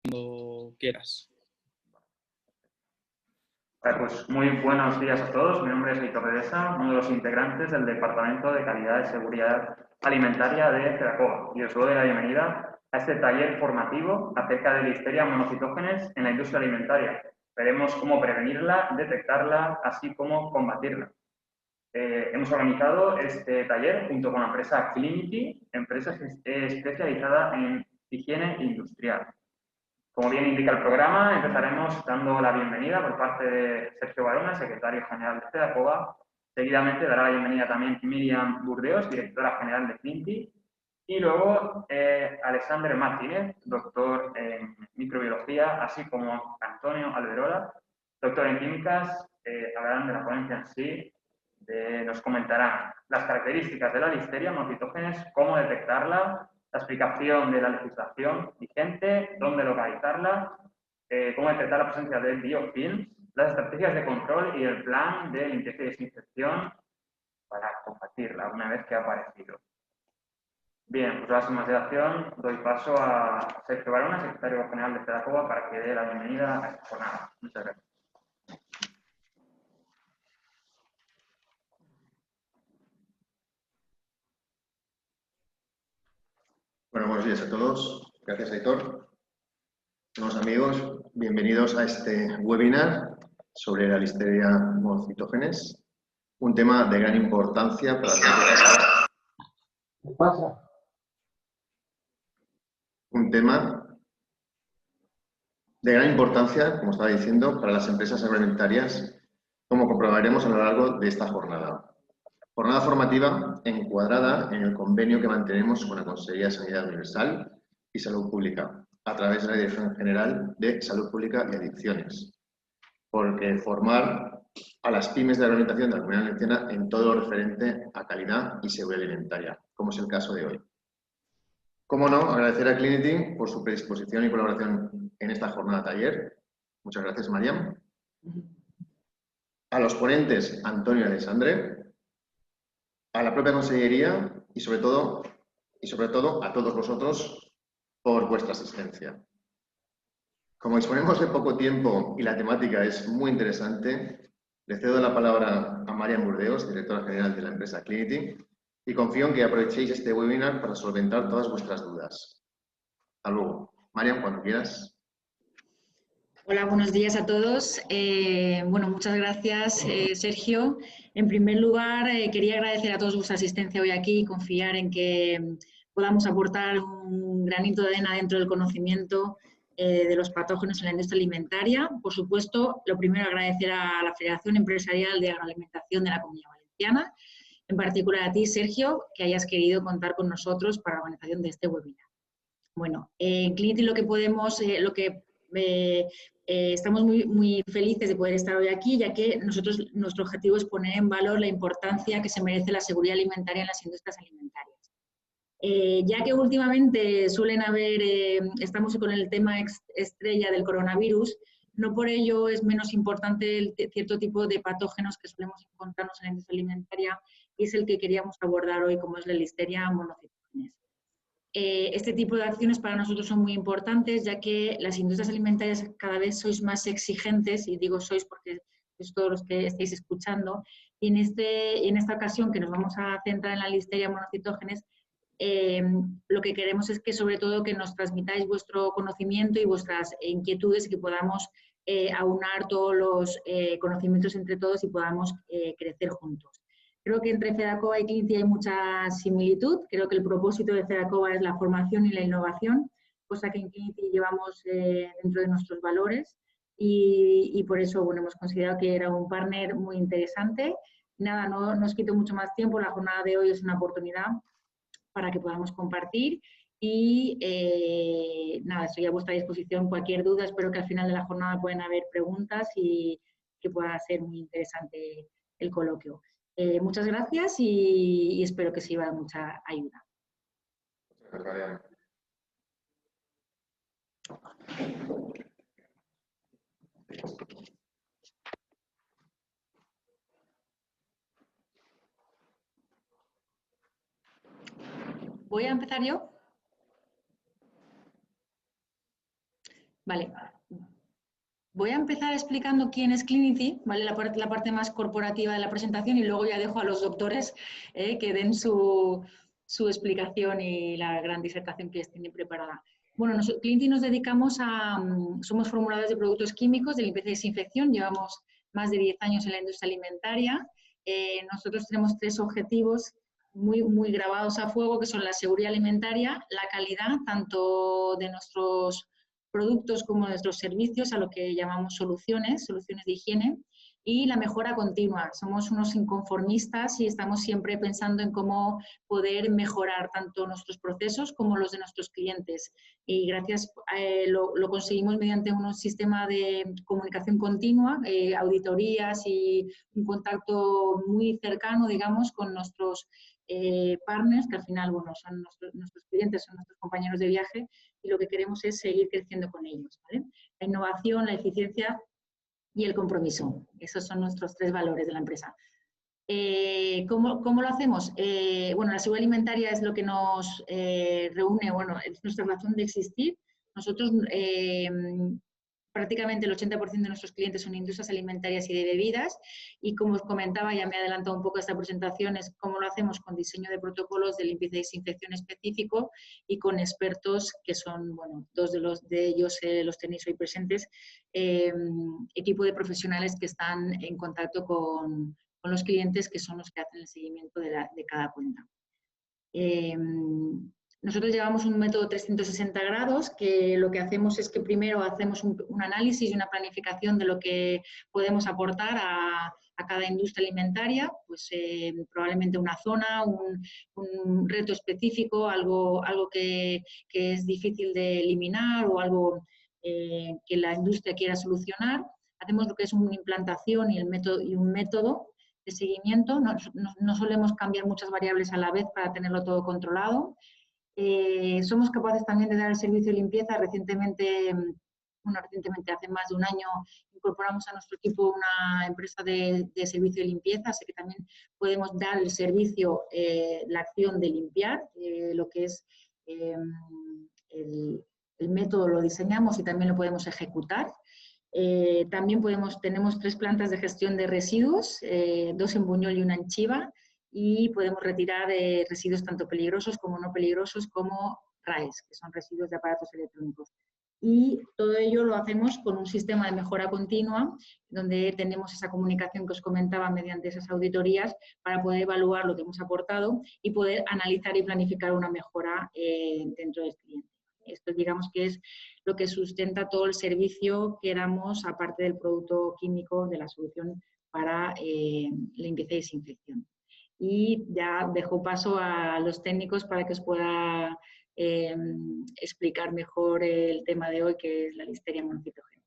Cuando quieras. Pues muy buenos días a todos. Mi nombre es Aitor Redesa, uno de los integrantes del Departamento de Calidad y Seguridad Alimentaria de CEDACOA, y os doy la bienvenida a este taller formativo acerca de Listeria monocitógenes en la industria alimentaria. Veremos cómo prevenirla, detectarla, así como combatirla. Hemos organizado este taller junto con la empresa Clinity, empresa especializada en higiene industrial. Como bien indica el programa, empezaremos dando la bienvenida por parte de Sergio Barona, secretario general de CEDACOA. Seguidamente dará la bienvenida también Miriam Burdeos, directora general de Clinity. Y luego Alexander Martínez, doctor en microbiología, así como Antonio Alberola, doctor en químicas, hablarán de la ponencia en sí, nos comentarán las características de la listeria monocitógenes, cómo detectarla, la explicación de la legislación vigente, dónde localizarla, cómo detectar la presencia de biofilms, las estrategias de control y el plan de limpieza y desinfección para combatirla una vez que ha aparecido. Bien, pues sin más dilación doy paso a Sergio Barona, secretario general de CEDACOA, para que dé la bienvenida a esta jornada. Muchas gracias. Bueno, buenos días a todos. Gracias, Aitor. Buenos amigos, bienvenidos a este webinar sobre la listeria monocitógenes, un tema de gran importancia para las empresas. ¿Qué pasa? Un tema de gran importancia, como estaba diciendo, para las empresas agroalimentarias, como comprobaremos a lo largo de esta jornada. Jornada formativa encuadrada en el convenio que mantenemos con la Consejería de Sanidad Universal y Salud Pública, a través de la Dirección General de Salud Pública y Adicciones. Porque formar a las pymes de la alimentación de la Comunidad Valenciana en todo lo referente a calidad y seguridad alimentaria, como es el caso de hoy. Cómo no, agradecer a Clinity por su predisposición y colaboración en esta jornada taller. Muchas gracias, Mariam. A los ponentes, Antonio y Alexandre. A la propia Consellería y sobre todo a todos vosotros por vuestra asistencia. Como disponemos de poco tiempo y la temática es muy interesante, le cedo la palabra a Mariam Burdeos, directora general de la empresa Clinity, y confío en que aprovechéis este webinar para solventar todas vuestras dudas. Hasta luego. Mariam, cuando quieras. Hola, buenos días a todos. Bueno, muchas gracias, Sergio. En primer lugar, quería agradecer a todos vuestra asistencia hoy aquí y confiar en que podamos aportar un granito de arena dentro del conocimiento de los patógenos en la industria alimentaria. Por supuesto, lo primero, agradecer a la Federación Empresarial de Agroalimentación de la Comunidad Valenciana, en particular a ti, Sergio, que hayas querido contar con nosotros para la organización de este webinar. Bueno, en Clinity estamos muy felices de poder estar hoy aquí, ya que nuestro objetivo es poner en valor la importancia que se merece la seguridad alimentaria en las industrias alimentarias. Ya que últimamente estamos con el tema estrella del coronavirus, no por ello es menos importante el cierto tipo de patógenos que solemos encontrarnos en la industria alimentaria, y es el que queríamos abordar hoy, como es la Listeria monocitógenes. Este tipo de acciones para nosotros son muy importantes, ya que las industrias alimentarias cada vez sois más exigentes, y digo sois porque sois todos los que estáis escuchando, y en esta ocasión que nos vamos a centrar en la Listeria monocitógenes, lo que queremos es que sobre todo que nos transmitáis vuestro conocimiento y vuestras inquietudes, y que podamos aunar todos los conocimientos entre todos y podamos crecer juntos. Creo que entre CEDACOA y Clinity hay mucha similitud. Creo que el propósito de CEDACOA es la formación y la innovación, cosa que en Clinity llevamos dentro de nuestros valores, y por eso bueno, hemos considerado que era un partner muy interesante. Nada, no os quito mucho más tiempo. La jornada de hoy es una oportunidad para que podamos compartir y nada, estoy a vuestra disposición. Cualquier duda, espero que al final de la jornada puedan haber preguntas y que pueda ser muy interesante el coloquio. Muchas gracias y espero que sirva de mucha ayuda. Muchas gracias, ¿Voy a empezar yo? Vale. Voy a empezar explicando quién es Clinity, ¿vale? La parte más corporativa de la presentación, y luego ya dejo a los doctores que den su explicación y la gran disertación que tienen preparada. Bueno, Clinity nos dedicamos somos formuladores de productos químicos de limpieza y desinfección, llevamos más de 10 años en la industria alimentaria. Nosotros tenemos 3 objetivos muy grabados a fuego, que son la seguridad alimentaria, la calidad, tanto de nuestros productos como nuestros servicios, a lo que llamamos soluciones de higiene, y la mejora continua. Somos unos inconformistas y estamos siempre pensando en cómo poder mejorar tanto nuestros procesos como los de nuestros clientes. Y gracias, lo conseguimos mediante un sistema de comunicación continua, auditorías y un contacto muy cercano, digamos, con nuestros partners, que al final, bueno, son nuestros clientes, son nuestros compañeros de viaje, y lo que queremos es seguir creciendo con ellos, ¿vale? La innovación, la eficiencia y el compromiso. Esos son nuestros 3 valores de la empresa. ¿Cómo lo hacemos? Bueno, la seguridad alimentaria es lo que nos reúne, bueno, es nuestra razón de existir. Nosotros, prácticamente el 80% de nuestros clientes son industrias alimentarias y de bebidas, y como os comentaba, ya me he adelantado un poco a esta presentación, es cómo lo hacemos con diseño de protocolos de limpieza y desinfección específico y con expertos que son, bueno, 2 de ellos los tenéis hoy presentes, equipo de profesionales que están en contacto con los clientes, que son los que hacen el seguimiento de cada cuenta. Nosotros llevamos un método 360 grados, que lo que hacemos es que primero hacemos un análisis y una planificación de lo que podemos aportar a cada industria alimentaria, pues probablemente una zona, un reto específico, algo que es difícil de eliminar o algo que la industria quiera solucionar. Hacemos lo que es una implantación y un método de seguimiento. No solemos cambiar muchas variables a la vez para tenerlo todo controlado. Somos capaces también de dar el servicio de limpieza. Recientemente, hace más de un año, incorporamos a nuestro equipo una empresa de servicio de limpieza, así que también podemos dar el servicio, la acción de limpiar, lo que es el método lo diseñamos y también lo podemos ejecutar. También tenemos 3 plantas de gestión de residuos, 2 en Buñol y 1 en Chiva, y podemos retirar residuos tanto peligrosos como no peligrosos, como RAEs, que son residuos de aparatos electrónicos. Y todo ello lo hacemos con un sistema de mejora continua, donde tenemos esa comunicación que os comentaba mediante esas auditorías para poder evaluar lo que hemos aportado y poder analizar y planificar una mejora dentro del cliente. Esto, digamos, que es lo que sustenta todo el servicio que damos, aparte del producto químico, de la solución para limpieza y desinfección. Y ya dejo paso a los técnicos para que os pueda explicar mejor el tema de hoy, que es la listeria monocitógena.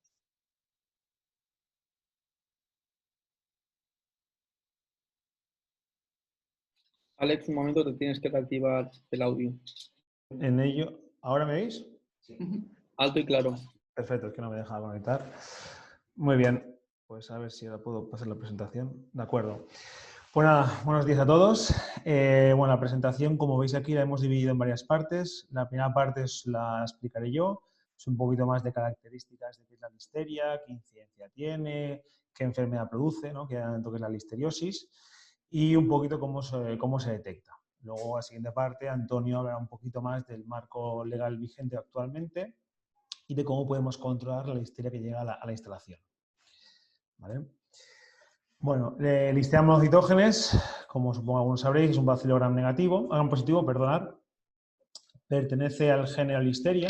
Alex, un momento, te tienes que activar el audio. En ello, ¿ahora me veis? Sí. Alto y claro. Perfecto, es que no me deja conectar. Muy bien, pues a ver si ahora puedo pasar la presentación. De acuerdo. Pues nada, buenos días a todos. Bueno, la presentación, como veis aquí, la hemos dividido en varias partes. La primera parte la explicaré yo. Es un poquito más de características de qué es la listeria, qué incidencia tiene, qué enfermedad produce, ¿no? Qué es la listeriosis, y un poquito cómo se detecta. Luego, a la siguiente parte, Antonio hablará un poquito más del marco legal vigente actualmente y de cómo podemos controlar la listeria que llega a la instalación. ¿Vale? Bueno, listeria monocitógenes, como supongo algunos sabréis, es un bacilo gram positivo, perdonad. Pertenece al género Listeria.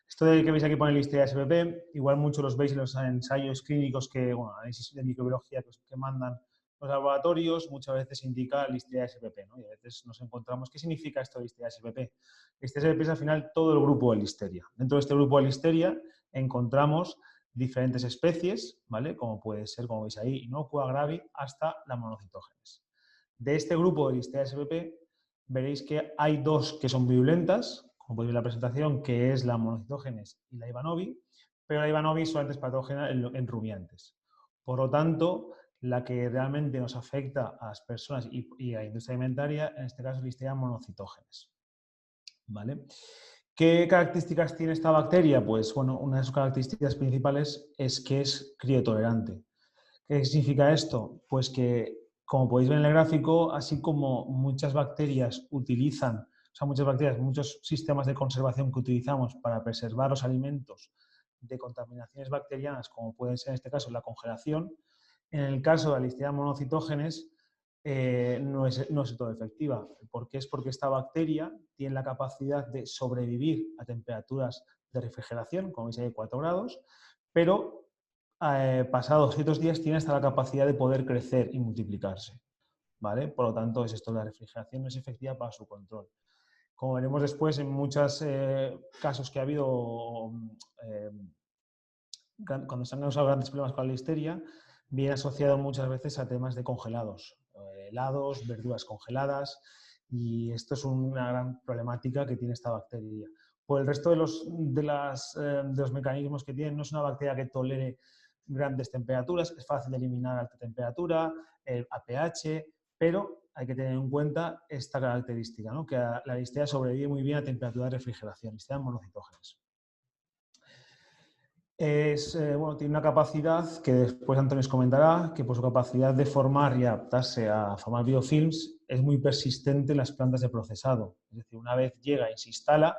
Esto que veis aquí pone Listeria spp, igual muchos los veis en los ensayos clínicos análisis de microbiología que mandan los laboratorios, muchas veces indica Listeria spp, ¿no? Y a veces nos encontramos, ¿qué significa esto de Listeria spp? Listeria spp es al final todo el grupo de Listeria. Dentro de este grupo de Listeria encontramos diferentes especies, ¿vale? Como puede ser, como veis ahí, inocua, gravi, hasta la monocitógenes. De este grupo de Listeria spp veréis que hay 2 que son virulentas, como podéis ver en la presentación, que es la monocitógenes y la Ivanovi, pero la Ivanovi solamente es patógena en rumiantes. Por lo tanto, la que realmente nos afecta a las personas y a la industria alimentaria, en este caso es Listeria monocitógenes, ¿vale? ¿Qué características tiene esta bacteria? Pues bueno, una de sus características principales es que es criotolerante. ¿Qué significa esto? Pues que, como podéis ver en el gráfico, así como muchas bacterias utilizan, o sea, muchas bacterias, muchos sistemas de conservación que utilizamos para preservar los alimentos de contaminaciones bacterianas, como puede ser en este caso la congelación, en el caso de la Listeria monocitógenes no es todo efectiva. ¿Por qué? Es porque esta bacteria tiene la capacidad de sobrevivir a temperaturas de refrigeración, como veis ahí 4 grados, pero pasados ciertos días tiene hasta la capacidad de poder crecer y multiplicarse, ¿vale? Por lo tanto, es esto, la refrigeración no es efectiva para su control. Como veremos después, en muchos casos que ha habido, cuando se han causado grandes problemas con la listeria, viene asociado muchas veces a temas de congelados, helados, verduras congeladas, y esto es una gran problemática que tiene esta bacteria. Por el resto de los mecanismos que tiene, no es una bacteria que tolere grandes temperaturas, es fácil de eliminar a alta temperatura, a pH, pero hay que tener en cuenta esta característica, ¿no? Que la listeria sobrevive muy bien a temperatura de refrigeración, listeria monocitógenes. Tiene una capacidad que después Antonio os comentará, que por su capacidad de formar y adaptarse a formar biofilms es muy persistente en las plantas de procesado. Es decir, una vez llega y se instala,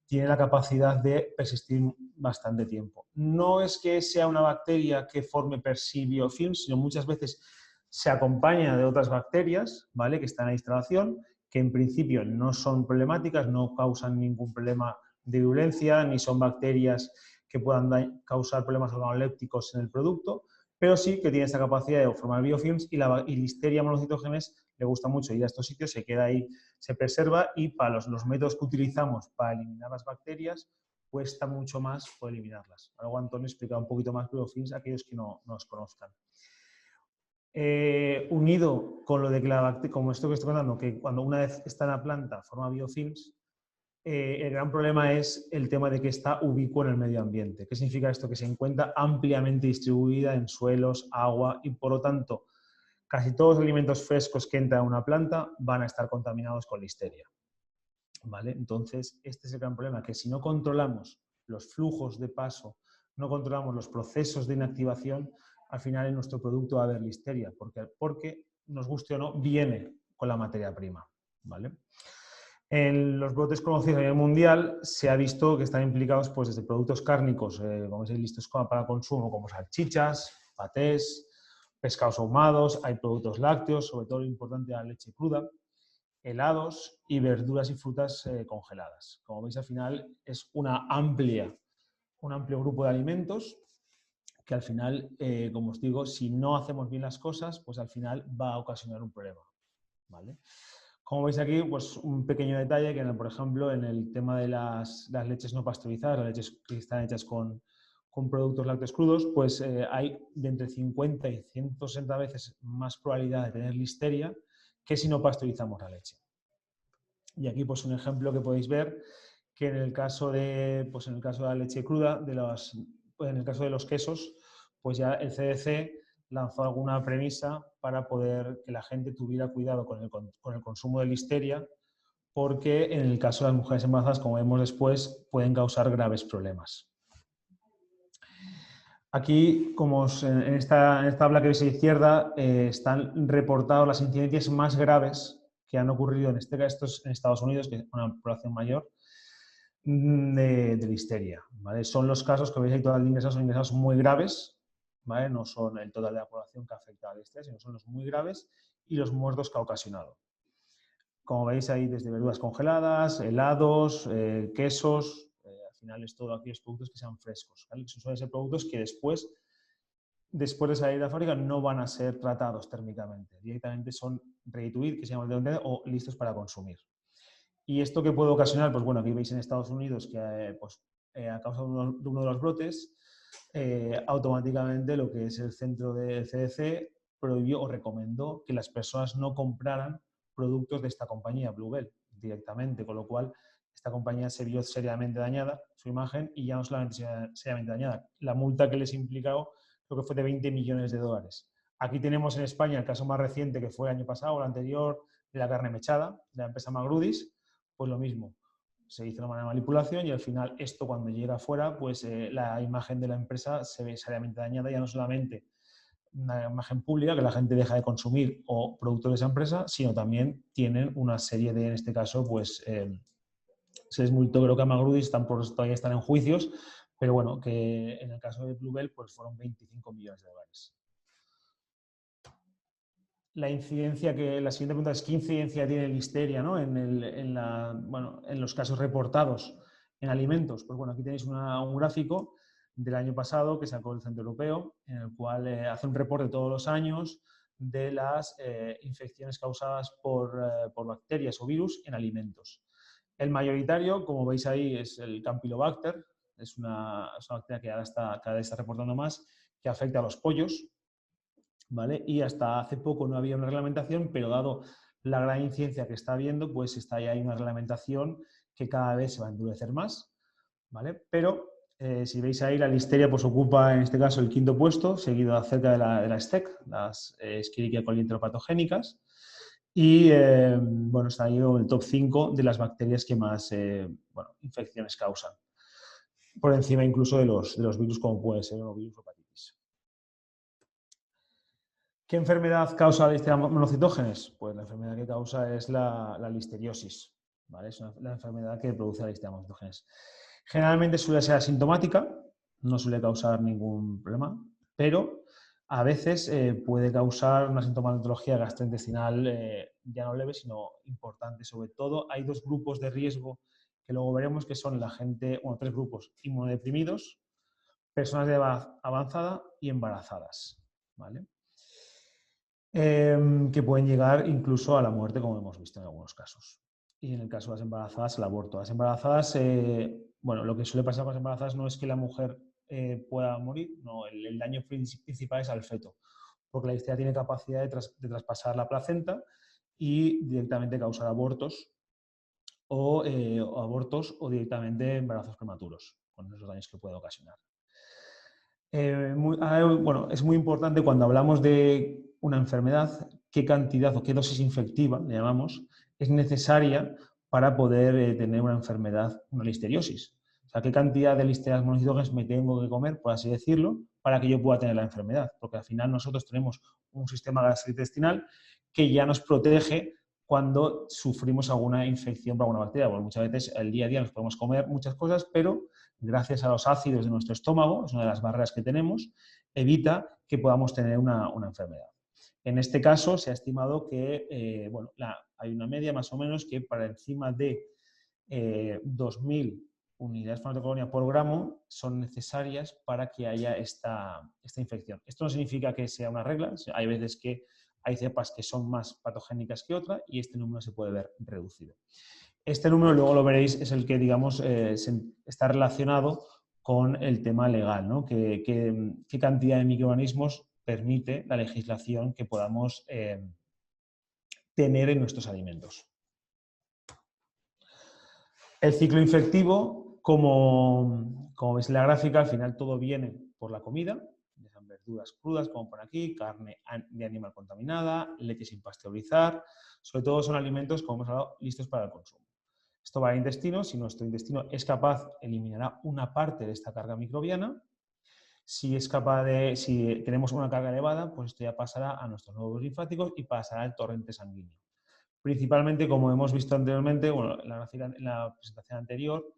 tiene la capacidad de persistir bastante tiempo. No es que sea una bacteria que forme per sí biofilms, sino muchas veces se acompaña de otras bacterias, ¿vale?, que están en la instalación, que en principio no son problemáticas, no causan ningún problema de virulencia, ni son bacterias que puedan causar problemas organolépticos en el producto, pero sí que tiene esa capacidad de formar biofilms y la Listeria monocitógenes le gusta mucho ir a estos sitios, se queda ahí, se preserva, y para los métodos que utilizamos para eliminar las bacterias cuesta mucho más poder eliminarlas. Luego Antonio explica un poquito más biofilms a aquellos que no los conozcan. Unido con lo de que la bacteria, como esto que estoy contando, que cuando una vez está en la planta forma biofilms, el gran problema es el tema de que está ubicua en el medio ambiente. ¿Qué significa esto? Que se encuentra ampliamente distribuida en suelos, agua, y por lo tanto casi todos los alimentos frescos que entran a una planta van a estar contaminados con listeria, ¿vale? Entonces, este es el gran problema, que si no controlamos los flujos de paso, no controlamos los procesos de inactivación, al final en nuestro producto va a haber listeria, porque nos guste o no, viene con la materia prima, ¿vale? En los brotes conocidos a nivel mundial se ha visto que están implicados pues, desde productos cárnicos, vamos a decir, listos para consumo, como salchichas, patés, pescados ahumados, hay productos lácteos, sobre todo lo importante la leche cruda, helados y verduras y frutas congeladas. Como veis, al final es un amplio grupo de alimentos que al final, como os digo, si no hacemos bien las cosas, pues al final va a ocasionar un problema, ¿vale? Como veis aquí, pues un pequeño detalle que, por ejemplo, en el tema de las leches no pasteurizadas, las leches que están hechas con productos lácteos crudos, pues hay de entre 50 y 160 veces más probabilidad de tener listeria que si no pasteurizamos la leche. Y aquí pues un ejemplo que podéis ver, que en el caso de la leche cruda, en el caso de los quesos, pues ya el CDC lanzó alguna premisa para poder que la gente tuviera cuidado con el consumo de listeria, porque en el caso de las mujeres embarazadas, como vemos después, pueden causar graves problemas. Aquí, como en esta tabla que veis a la izquierda, están reportadas las incidencias más graves que han ocurrido, en este caso en Estados Unidos, que es una población mayor, de listeria, ¿vale? Son los casos que veis ahí, total de ingresados, son ingresados muy graves, ¿vale? No son el total de la población que afecta a la listeria, sino son los muy graves y los muertos que ha ocasionado. Como veis ahí, desde verduras congeladas, helados, quesos, al final es todo aquellos productos que sean frescos, ¿vale? Suelen ser productos que después de salir de la fábrica no van a ser tratados térmicamente, directamente son ready to eat, que se llama, o listos para consumir. ¿Y esto qué puede ocasionar? Pues bueno, aquí veis en Estados Unidos que a causa de uno de los brotes, automáticamente lo que es el centro del CDC prohibió o recomendó que las personas no compraran productos de esta compañía, Bluebell, directamente, con lo cual esta compañía se vio seriamente dañada, su imagen, y ya no solamente seriamente dañada, la multa que les implicó creo que fue de 20 millones de dólares. Aquí tenemos en España el caso más reciente, que fue el año pasado, el anterior, de la carne mechada, de la empresa Magrudis, pues lo mismo. se hizo una manipulación y al final esto cuando llega afuera, pues la imagen de la empresa se ve seriamente dañada, ya no solamente una imagen pública que la gente deja de consumir o productos de esa empresa, sino también tienen una serie de, en este caso, pues se les multó, creo que a Magrudi todavía están en juicios, pero bueno, que en el caso de Bluebell pues fueron 25 millones de dólares. La siguiente pregunta es, ¿qué incidencia tiene Listeria, ¿no? en los casos reportados en alimentos? Pues bueno, aquí tenéis un gráfico del año pasado que sacó el Centro Europeo, en el cual hace un reporte todos los años de las infecciones causadas por bacterias o virus en alimentos. El mayoritario, como veis ahí, es el Campylobacter, es una bacteria que cada vez está reportando más, que afecta a los pollos, ¿vale? Y hasta hace poco no había una reglamentación, pero dado la gran incidencia que está habiendo, pues está ahí una reglamentación que cada vez se va a endurecer más, ¿vale? Pero si veis ahí, la Listeria pues ocupa en este caso el 5º puesto, seguido cerca de la STEC, las Escherichia coli entropatogénicas, y bueno, está ahí en el top 5 de las bacterias que más infecciones causan, por encima incluso de los virus como puede ser el virus o hepatitis. ¿Qué enfermedad causa la Listeria monocitógenes? Pues la enfermedad que causa es la listeriosis, ¿vale? Es la enfermedad que produce la Listeria monocitógenes. Generalmente suele ser asintomática, no suele causar ningún problema, pero a veces puede causar una sintomatología gastrointestinal ya no leve, sino importante. Sobre todo hay 2 grupos de riesgo que luego veremos, que son la gente, bueno, 3 grupos: inmunodeprimidos, personas de edad avanzada y embarazadas, ¿vale? Que pueden llegar incluso a la muerte, como hemos visto en algunos casos. Y en el caso de las embarazadas, el aborto. Las embarazadas, bueno, lo que suele pasar con las embarazadas no es que la mujer pueda morir, no, el daño principal es al feto, porque la Listeria tiene capacidad de traspasar la placenta y directamente causar abortos o directamente embarazos prematuros, con esos daños que puede ocasionar. Bueno, es muy importante cuando hablamos de una enfermedad, qué cantidad o qué dosis infectiva, le llamamos, es necesaria para poder tener una enfermedad, una listeriosis. O sea, qué cantidad de Listerias monocitógenes me tengo que comer, por así decirlo, para que yo pueda tener la enfermedad. Porque al final nosotros tenemos un sistema gastrointestinal que ya nos protege cuando sufrimos alguna infección por alguna bacteria. Porque muchas veces el día a día nos podemos comer muchas cosas, pero gracias a los ácidos de nuestro estómago, es una de las barreras que tenemos, evita que podamos tener una enfermedad. En este caso se ha estimado que bueno, hay una media más o menos que para encima de 2.000 unidades farmacocolonia por gramo son necesarias para que haya esta infección. Esto no significa que sea una regla, hay veces que hay cepas que son más patogénicas que otras y este número se puede ver reducido. Este número, luego lo veréis, es el que, digamos, está relacionado con el tema legal, ¿no? ¿Qué cantidad de microorganismos permite la legislación que podamos tener en nuestros alimentos? El ciclo infectivo, como veis en la gráfica, al final todo viene por la comida, ya sean verduras crudas, como por aquí, carne de animal contaminada, leche sin pasteurizar, sobre todo son alimentos, como hemos hablado, listos para el consumo. Esto va al intestino. Si nuestro intestino es capaz, eliminará una parte de esta carga microbiana. Si tenemos una carga elevada, pues esto ya pasará a nuestros nódulos linfáticos y pasará al torrente sanguíneo. Principalmente, como hemos visto anteriormente, bueno, en la presentación anterior,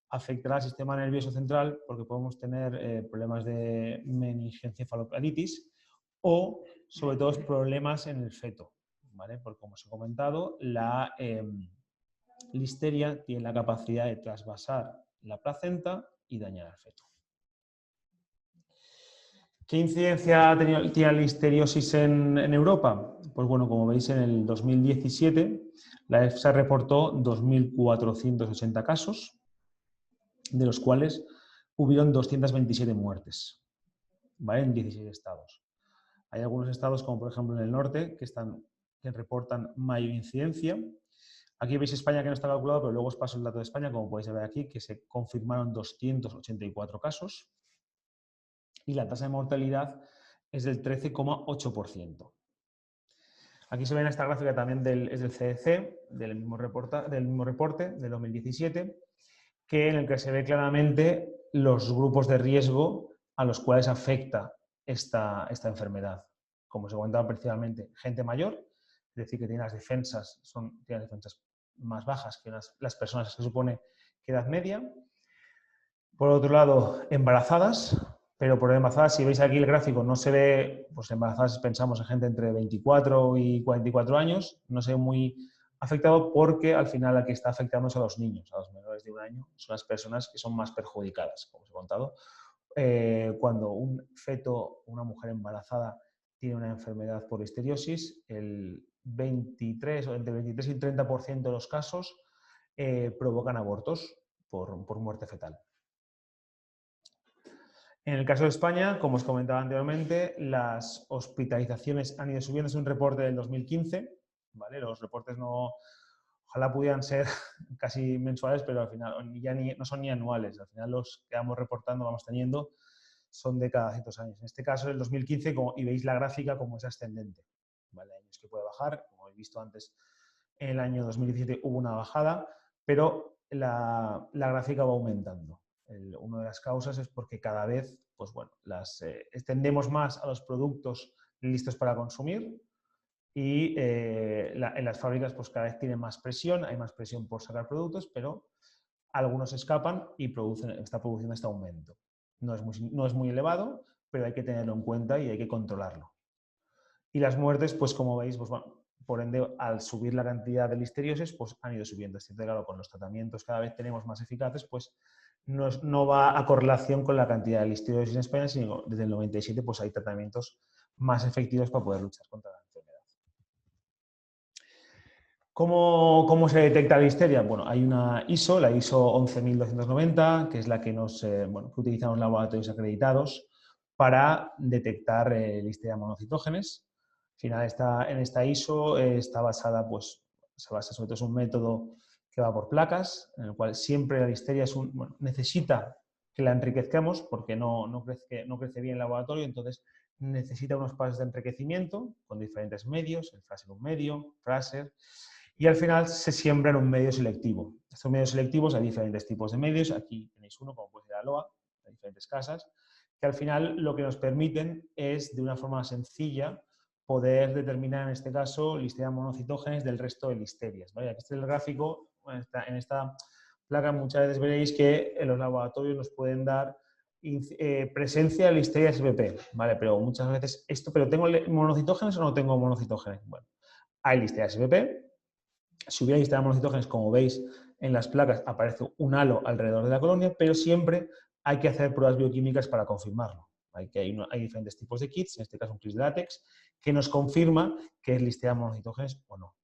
afectará al sistema nervioso central porque podemos tener problemas de meningoencefalopatía o, sobre todo, problemas en el feto, ¿vale? Porque, como os he comentado, la Listeria tiene la capacidad de trasvasar la placenta y dañar al feto. ¿Qué incidencia tiene la listeriosis en Europa? Pues bueno, como veis, en el 2017 la EFSA reportó 2.480 casos, de los cuales hubieron 227 muertes, ¿vale? En 16 estados. Hay algunos estados, como por ejemplo en el norte, que reportan mayor incidencia. Aquí veis España, que no está calculado, pero luego os paso el dato de España, como podéis ver aquí, que se confirmaron 284 casos y la tasa de mortalidad es del 13,8%. Aquí se ve en esta gráfica también es del CDC, del mismo reporte del 2017, en el que se ve claramente los grupos de riesgo a los cuales afecta esta enfermedad. Como se comentaba principalmente, gente mayor, es decir, que tiene las defensas, tiene las defensas más bajas que las personas que se supone que edad media. Por otro lado, embarazadas, pero por embarazadas, si veis aquí el gráfico, no se ve, pues embarazadas pensamos en gente entre 24 y 44 años, no se ve muy afectado porque al final aquí está afectando a los niños, a los menores de 1 año, son las personas que son más perjudicadas, como os he contado. Cuando un feto, una mujer embarazada, tiene una enfermedad por listeriosis, entre 23 y el 30% de los casos provocan abortos por muerte fetal. En el caso de España, como os comentaba anteriormente, las hospitalizaciones han ido subiendo. Es un reporte del 2015, ¿vale? Los reportes ojalá pudieran ser casi mensuales, pero al final ya no son ni anuales. Al final los que vamos reportando, vamos teniendo, son de cada ciertos años. En este caso, el 2015, y veis la gráfica como es ascendente. ¿Vale? Hay años que puede bajar, como habéis visto antes, en el año 2017 hubo una bajada, pero la gráfica va aumentando. Una de las causas es porque cada vez, pues bueno, extendemos más a los productos listos para consumir y en las fábricas pues cada vez tienen más presión, hay más presión por sacar productos, pero algunos escapan y está produciendo este aumento. No es muy elevado, pero hay que tenerlo en cuenta y hay que controlarlo. Y las muertes, pues como veis, pues bueno, por ende, al subir la cantidad de listeriosis, pues han ido subiendo. Es cierto, claro, con los tratamientos cada vez tenemos más eficaces, pues no va a correlación con la cantidad de listeriosis en España, sino desde el 97 pues hay tratamientos más efectivos para poder luchar contra la enfermedad. ¿Cómo se detecta la listeria? Bueno, hay una ISO, la ISO 11290, que es la que que utilizamos laboratorios acreditados para detectar listeria monocitógenes. Al final, en esta ISO está basada, pues, se basa sobre todo, es un método que va por placas, en el cual siempre la listeria necesita que la enriquezcamos porque no crece bien en el laboratorio, entonces necesita unos pasos de enriquecimiento con diferentes medios, el Fraser 1 medio, Fraser, y al final se siembra en un medio selectivo. Estos medios selectivos hay diferentes tipos de medios, aquí tenéis uno, como puede ser Aloha, de diferentes casas, que al final lo que nos permiten es, de una forma sencilla, poder determinar, en este caso, listeria monocitógenes del resto de listerias. ¿Vale? Aquí está el gráfico, en esta placa muchas veces veréis que en los laboratorios nos pueden dar presencia de listeria SPP, ¿vale? Pero muchas veces ¿pero tengo monocitógenes o no tengo monocitógenes? Bueno, hay listeria SPP. Si hubiera listeria monocitógenes, como veis en las placas, aparece un halo alrededor de la colonia, pero siempre hay que hacer pruebas bioquímicas para confirmarlo. Hay diferentes tipos de kits, en este caso un kit de látex, que nos confirma que es listeria monocitógenes o no.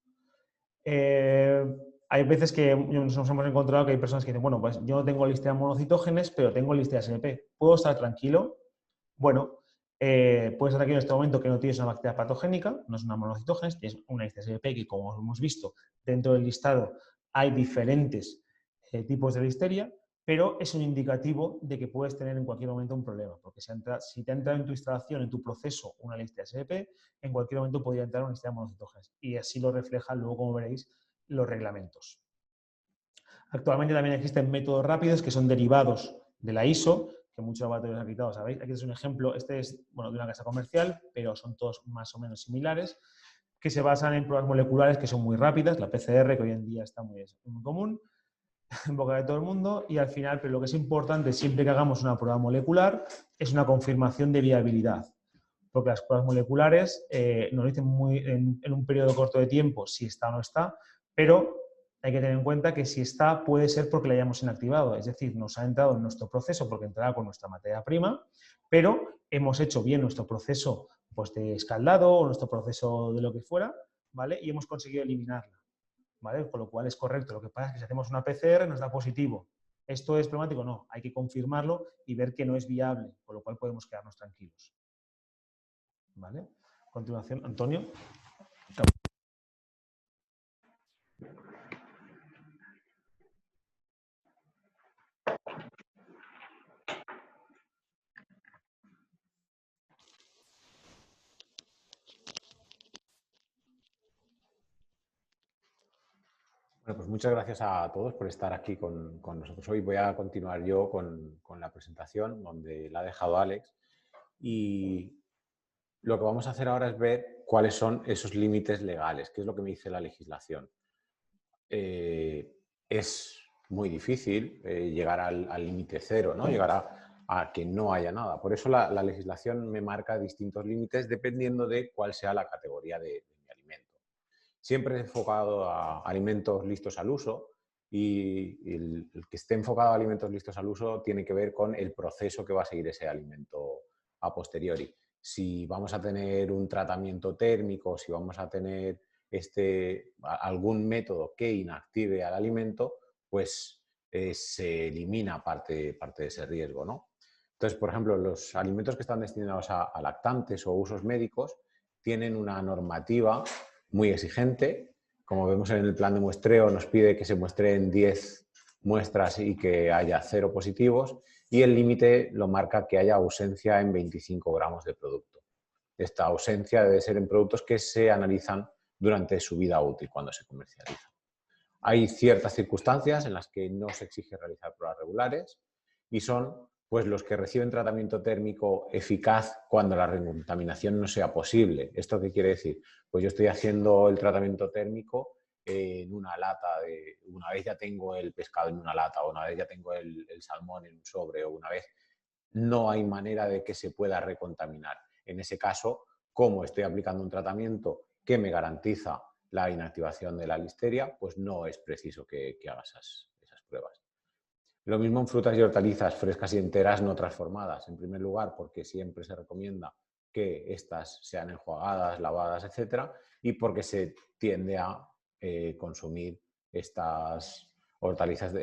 Hay veces que nos hemos encontrado que hay personas que dicen, bueno, pues yo no tengo listeria monocitógenes, pero tengo listeria SMP. ¿Puedo estar tranquilo? Bueno, puedes estar tranquilo en este momento que no tienes una bacteria patogénica, no es una monocitógenes, tienes una listeria SMP que, como hemos visto, dentro del listado hay diferentes tipos de listeria, pero es un indicativo de que puedes tener en cualquier momento un problema, porque si te ha entrado en tu instalación, en tu proceso, una listeria SMP, en cualquier momento podría entrar una listeria monocitógenes. Y así lo reflejan luego, como veréis, los reglamentos. Actualmente también existen métodos rápidos que son derivados de la ISO, que muchos laboratorios acreditados sabéis. Aquí es un ejemplo, este es de una casa comercial, pero son todos más o menos similares, que se basan en pruebas moleculares que son muy rápidas, la PCR, que hoy en día está muy común, en boca de todo el mundo, y al final, pero lo que es importante siempre que hagamos una prueba molecular es una confirmación de viabilidad, porque las pruebas moleculares nos dicen en un periodo corto de tiempo si está o no está, pero hay que tener en cuenta que si está puede ser porque la hayamos inactivado, es decir, nos ha entrado en nuestro proceso porque entrará con nuestra materia prima, pero hemos hecho bien nuestro proceso pues, de escaldado o nuestro proceso de lo que fuera, ¿vale? Y hemos conseguido eliminarla. ¿Vale? Con lo cual es correcto. Lo que pasa es que si hacemos una PCR nos da positivo. ¿Esto es problemático? No. Hay que confirmarlo y ver que no es viable, con lo cual podemos quedarnos tranquilos. ¿Vale? A continuación, Antonio. Bueno, pues muchas gracias a todos por estar aquí con nosotros hoy. Voy a continuar yo con la presentación donde la ha dejado Alex, y lo que vamos a hacer ahora es ver cuáles son esos límites legales, qué es lo que me dice la legislación. Es muy difícil llegar al límite cero, ¿no? Llegar a que no haya nada. Por eso la legislación me marca distintos límites dependiendo de cuál sea la categoría de mi alimento. Siempre enfocado a alimentos listos al uso, y el que esté enfocado a alimentos listos al uso tiene que ver con el proceso que va a seguir ese alimento a posteriori. Si vamos a tener un tratamiento térmico, si vamos a tener algún método que inactive al alimento, pues se elimina parte de ese riesgo, ¿no? Entonces, por ejemplo, los alimentos que están destinados a lactantes o usos médicos tienen una normativa muy exigente. Como vemos en el plan de muestreo, nos pide que se muestren 10 muestras y que haya 0 positivos, y el límite lo marca que haya ausencia en 25 gramos de producto. Esta ausencia debe ser en productos que se analizan durante su vida útil cuando se comercializan. Hay ciertas circunstancias en las que no se exige realizar pruebas regulares, y son pues los que reciben tratamiento térmico eficaz cuando la recontaminación no sea posible. ¿Esto qué quiere decir? Pues yo estoy haciendo el tratamiento térmico en una lata, una vez ya tengo el pescado en una lata, o una vez ya tengo el salmón en un sobre, o una vez no hay manera de que se pueda recontaminar. En ese caso, como estoy aplicando un tratamiento que me garantiza la inactivación de la listeria, pues no es preciso que haga esas pruebas. Lo mismo en frutas y hortalizas frescas y enteras no transformadas. En primer lugar, porque siempre se recomienda que estas sean enjuagadas, lavadas, etcétera, y porque se tiende a consumir estas hortalizas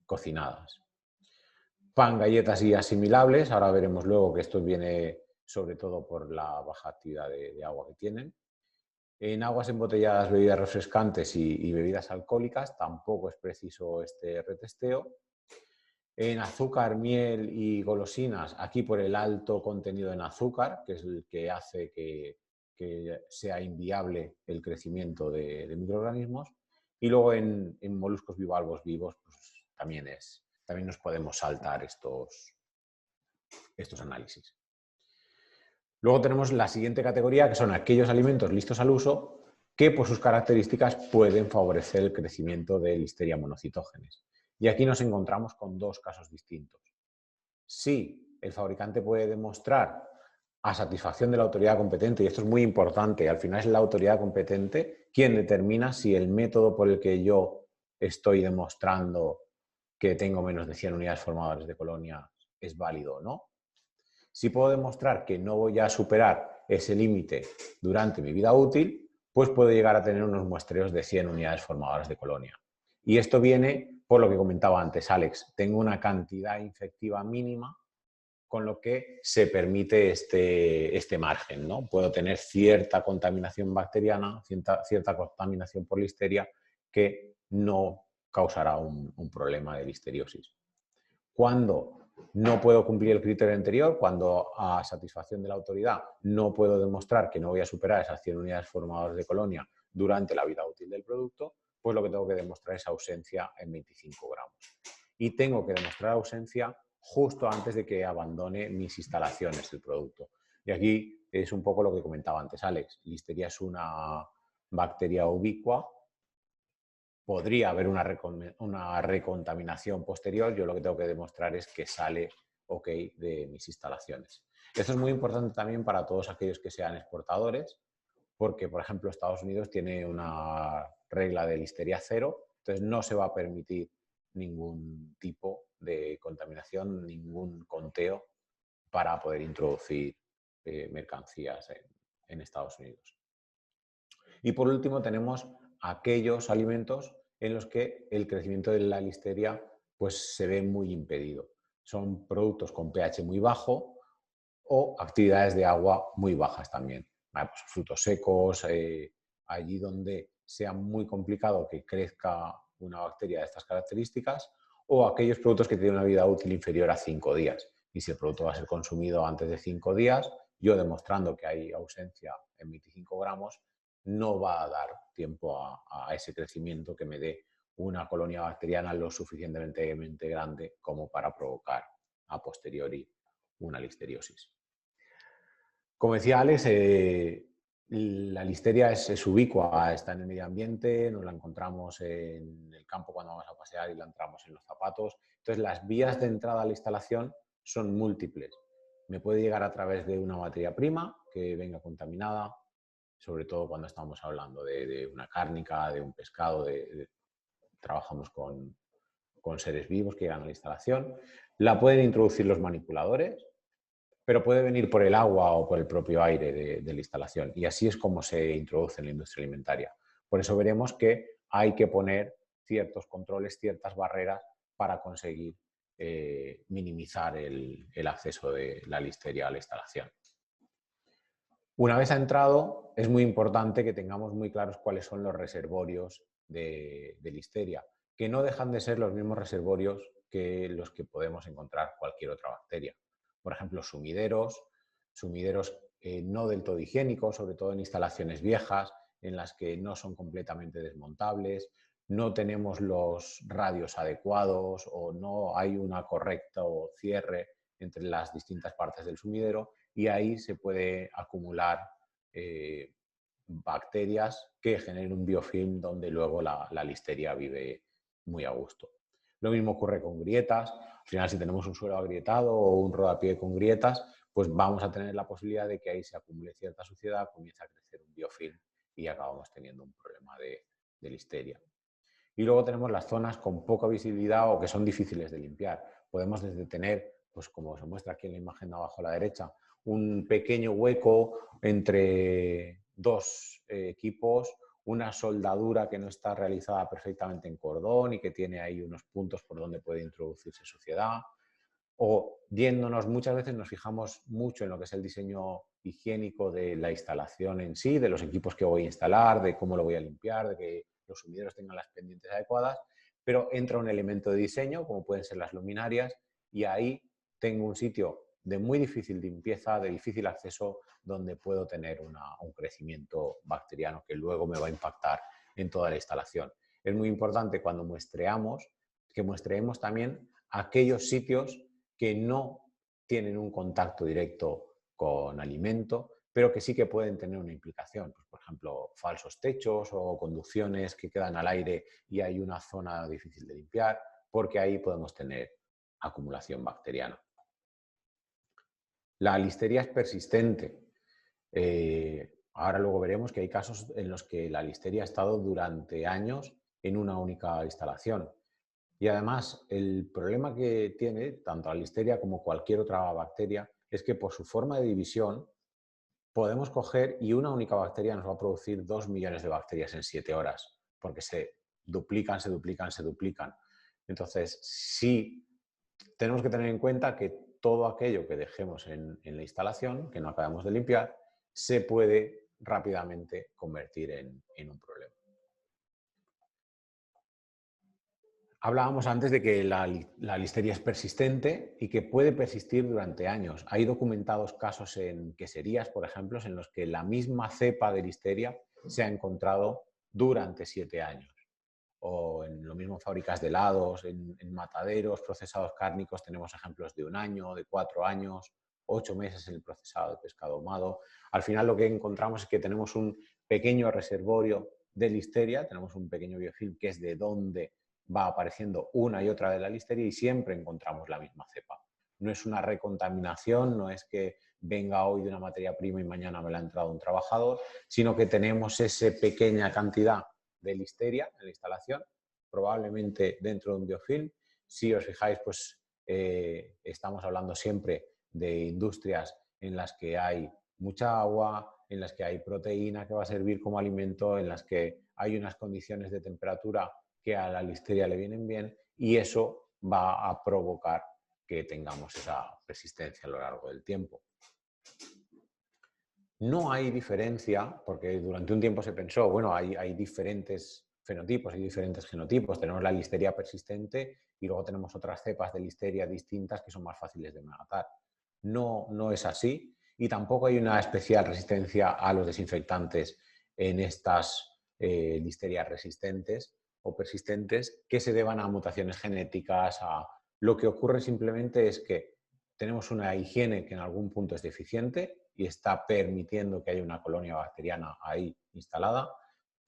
cocinadas. Pan, galletas y asimilables. Ahora veremos luego que esto viene sobre todo por la baja actividad de agua que tienen. En aguas embotelladas, bebidas refrescantes y bebidas alcohólicas tampoco es preciso este retesteo. En azúcar, miel y golosinas, aquí por el alto contenido en azúcar, que es el que hace que sea inviable el crecimiento de microorganismos. Y luego en moluscos bivalvos vivos, pues también nos podemos saltar estos análisis. Luego tenemos la siguiente categoría, que son aquellos alimentos listos al uso que por sus características pueden favorecer el crecimiento de Listeria monocytogenes. Y aquí nos encontramos con dos casos distintos. Si el fabricante puede demostrar a satisfacción de la autoridad competente, y esto es muy importante, al final es la autoridad competente quien determina si el método por el que yo estoy demostrando que tengo menos de 100 unidades formadoras de colonia es válido o no. Si puedo demostrar que no voy a superar ese límite durante mi vida útil, pues puedo llegar a tener unos muestreos de 100 unidades formadoras de colonia. Y esto viene por lo que comentaba antes Alex. Tengo una cantidad infectiva mínima, con lo que se permite este margen, ¿no? Puedo tener cierta contaminación bacteriana, cierta contaminación por listeria, que no causará un problema de listeriosis. Cuando no puedo cumplir el criterio anterior, cuando a satisfacción de la autoridad no puedo demostrar que no voy a superar esas 100 unidades formadoras de colonia durante la vida útil del producto, pues lo que tengo que demostrar es ausencia en 25 gramos. Y tengo que demostrar ausencia justo antes de que abandone mis instalaciones el producto. Y aquí es un poco lo que comentaba antes Alex. Listeria es una bacteria ubicua. Podría haber una recontaminación posterior. Yo lo que tengo que demostrar es que sale ok de mis instalaciones. Esto es muy importante también para todos aquellos que sean exportadores, porque, por ejemplo, Estados Unidos tiene una regla de listeria 0, entonces no se va a permitir ningún tipo de contaminación, ningún conteo para poder introducir mercancías en Estados Unidos. Y por último tenemos aquellos alimentos en los que el crecimiento de la listeria pues, se ve muy impedido. Son productos con pH muy bajo o actividades de agua muy bajas también. Pues, frutos secos, allí donde sea muy complicado que crezca una bacteria de estas características, o aquellos productos que tienen una vida útil inferior a 5 días. Y si el producto va a ser consumido antes de 5 días, yo demostrando que hay ausencia en 25 gramos, no va a dar tiempo a ese crecimiento que me dé una colonia bacteriana lo suficientemente grande como para provocar a posteriori una listeriosis. Como decía Alex, la listeria es ubicua, está en el medio ambiente, nos la encontramos en el campo cuando vamos a pasear y la entramos en los zapatos. Entonces, las vías de entrada a la instalación son múltiples. Me puede llegar a través de una materia prima que venga contaminada, sobre todo cuando estamos hablando de una cárnica, de un pescado, trabajamos con seres vivos que llegan a la instalación. La pueden introducir los manipuladores, pero puede venir por el agua o por el propio aire de la instalación. Y así es como se introduce en la industria alimentaria. Por eso veremos que hay que poner ciertos controles, ciertas barreras para conseguir minimizar el acceso de la listeria a la instalación. Una vez ha entrado, es muy importante que tengamos muy claros cuáles son los reservorios de listeria, que no dejan de ser los mismos reservorios que los que podemos encontrar cualquier otra bacteria. Por ejemplo, sumideros no del todo higiénicos, sobre todo en instalaciones viejas, en las que no son completamente desmontables, no tenemos los radios adecuados o no hay un correcto cierre entre las distintas partes del sumidero, y ahí se puede acumular bacterias que generen un biofilm donde luego la listeria vive muy a gusto. Lo mismo ocurre con grietas. Al final, si tenemos un suelo agrietado o un rodapié con grietas, pues vamos a tener la posibilidad de que ahí se acumule cierta suciedad, comienza a crecer un biofilm y acabamos teniendo un problema de listeria. Y luego tenemos las zonas con poca visibilidad o que son difíciles de limpiar. Podemos desde tener, pues como se muestra aquí en la imagen de abajo a la derecha, un pequeño hueco entre dos equipos, una soldadura que no está realizada perfectamente en cordón y que tiene ahí unos puntos por donde puede introducirse suciedad. O viéndonos, muchas veces nos fijamos mucho en lo que es el diseño higiénico de la instalación en sí, de los equipos que voy a instalar, de cómo lo voy a limpiar, de que los sumideros tengan las pendientes adecuadas, pero entra un elemento de diseño, como pueden ser las luminarias, y ahí tengo un sitio de muy difícil limpieza, de difícil acceso, donde puedo tener un crecimiento bacteriano que luego me va a impactar en toda la instalación. Es muy importante cuando muestreamos, que muestreemos también aquellos sitios que no tienen un contacto directo con alimento, pero que sí que pueden tener una implicación. Pues, por ejemplo, falsos techos o conducciones que quedan al aire y hay una zona difícil de limpiar, porque ahí podemos tener acumulación bacteriana. La listeria es persistente. Ahora luego veremos que hay casos en los que la listeria ha estado durante años en una única instalación. Y además, el problema que tiene tanto la listeria como cualquier otra bacteria es que por su forma de división podemos coger y una única bacteria nos va a producir 2 millones de bacterias en 7 horas, porque se duplican. Entonces, sí tenemos que tener en cuenta que todo aquello que dejemos en la instalación, que no acabamos de limpiar, se puede rápidamente convertir en un problema. Hablábamos antes de que la listeria es persistente y que puede persistir durante años. Hay documentados casos en queserías, por ejemplo, en los que la misma cepa de listeria se ha encontrado durante 7 años. O en lo mismo fábricas de helados, en mataderos, procesados cárnicos, tenemos ejemplos de 1 año, de 4 años, 8 meses en el procesado de pescado ahumado. Al final lo que encontramos es que tenemos un pequeño reservorio de listeria, tenemos un pequeño biofilm que es de donde va apareciendo una y otra de la listeria y siempre encontramos la misma cepa. No es una recontaminación, no es que venga hoy de una materia prima y mañana me la ha entrado un trabajador, sino que tenemos esa pequeña cantidad de listeria en la instalación, probablemente dentro de un biofilm. Si os fijáis, pues estamos hablando siempre de industrias en las que hay mucha agua, en las que hay proteína que va a servir como alimento, en las que hay unas condiciones de temperatura que a la listeria le vienen bien, y eso va a provocar que tengamos esa persistencia a lo largo del tiempo. No hay diferencia, porque durante un tiempo se pensó, bueno, hay diferentes fenotipos, hay diferentes genotipos. Tenemos la listeria persistente y luego tenemos otras cepas de listeria distintas que son más fáciles de matar. No es así, y tampoco hay una especial resistencia a los desinfectantes en estas listerias resistentes, o persistentes que se deban a mutaciones genéticas. Lo que ocurre simplemente es que tenemos una higiene que en algún punto es deficiente y está permitiendo que haya una colonia bacteriana ahí instalada.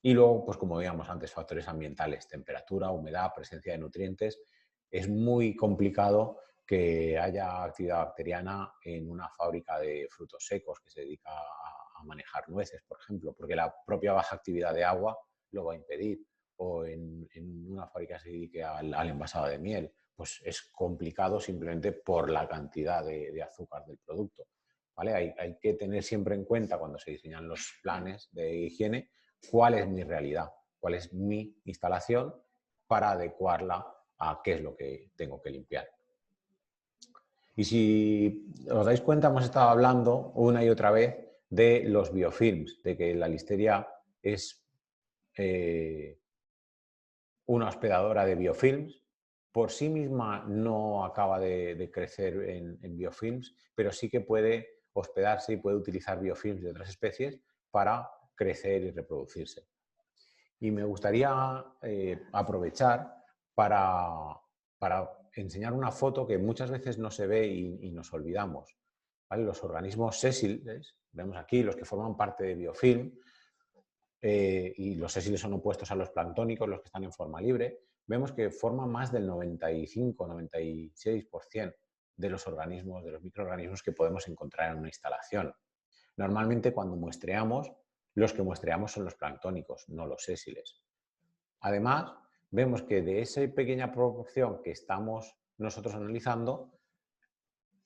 Y luego, pues como veíamos antes, factores ambientales, temperatura, humedad, presencia de nutrientes. Es muy complicado que haya actividad bacteriana en una fábrica de frutos secos que se dedica a manejar nueces, por ejemplo, porque la propia baja actividad de agua lo va a impedir. O en una fábrica que se dedique al envasado de miel, pues es complicado simplemente por la cantidad de azúcar del producto. ¿Vale? Hay que tener siempre en cuenta cuando se diseñan los planes de higiene cuál es mi realidad, cuál es mi instalación para adecuarla a qué es lo que tengo que limpiar. Y si os dais cuenta, hemos estado hablando una y otra vez de los biofilms, de que la listeria es una hospedadora de biofilms. Por sí misma no acaba de crecer en biofilms, pero sí que puede hospedarse y puede utilizar biofilms de otras especies para crecer y reproducirse. Y me gustaría aprovechar para enseñar una foto que muchas veces no se ve y nos olvidamos. ¿Vale? Los organismos sésiles, vemos aquí los que forman parte de biofilm, y los sésiles son opuestos a los planctónicos, los que están en forma libre, vemos que forman más del 95-96% de los organismos, de los microorganismos que podemos encontrar en una instalación. Normalmente cuando muestreamos, los que muestreamos son los planctónicos, no los sésiles. Además, vemos que de esa pequeña proporción que estamos nosotros analizando,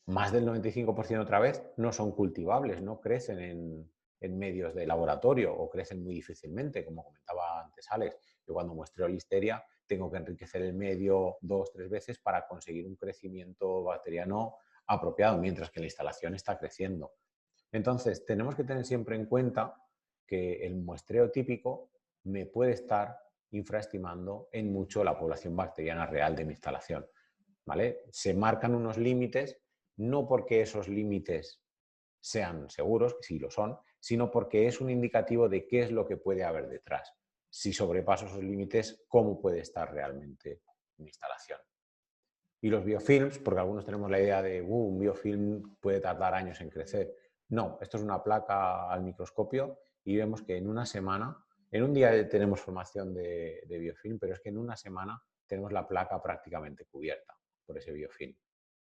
más del 95% otra vez no son cultivables, no crecen en medios de laboratorio o crecen muy difícilmente, como comentaba antes Alex. Yo cuando muestreo listeria tengo que enriquecer el medio 2-3 veces para conseguir un crecimiento bacteriano apropiado, mientras que la instalación está creciendo. Entonces, tenemos que tener siempre en cuenta que el muestreo típico me puede estar infraestimando en mucho la población bacteriana real de mi instalación. ¿Vale? Se marcan unos límites, no porque esos límites sean seguros, que sí lo son, sino porque es un indicativo de qué es lo que puede haber detrás. Si sobrepaso esos límites, cómo puede estar realmente mi instalación. Y los biofilms, porque algunos tenemos la idea de un biofilm puede tardar años en crecer. No, esto es una placa al microscopio y vemos que en una semana, en un día tenemos formación de biofilm, pero es que en una semana tenemos la placa prácticamente cubierta por ese biofilm.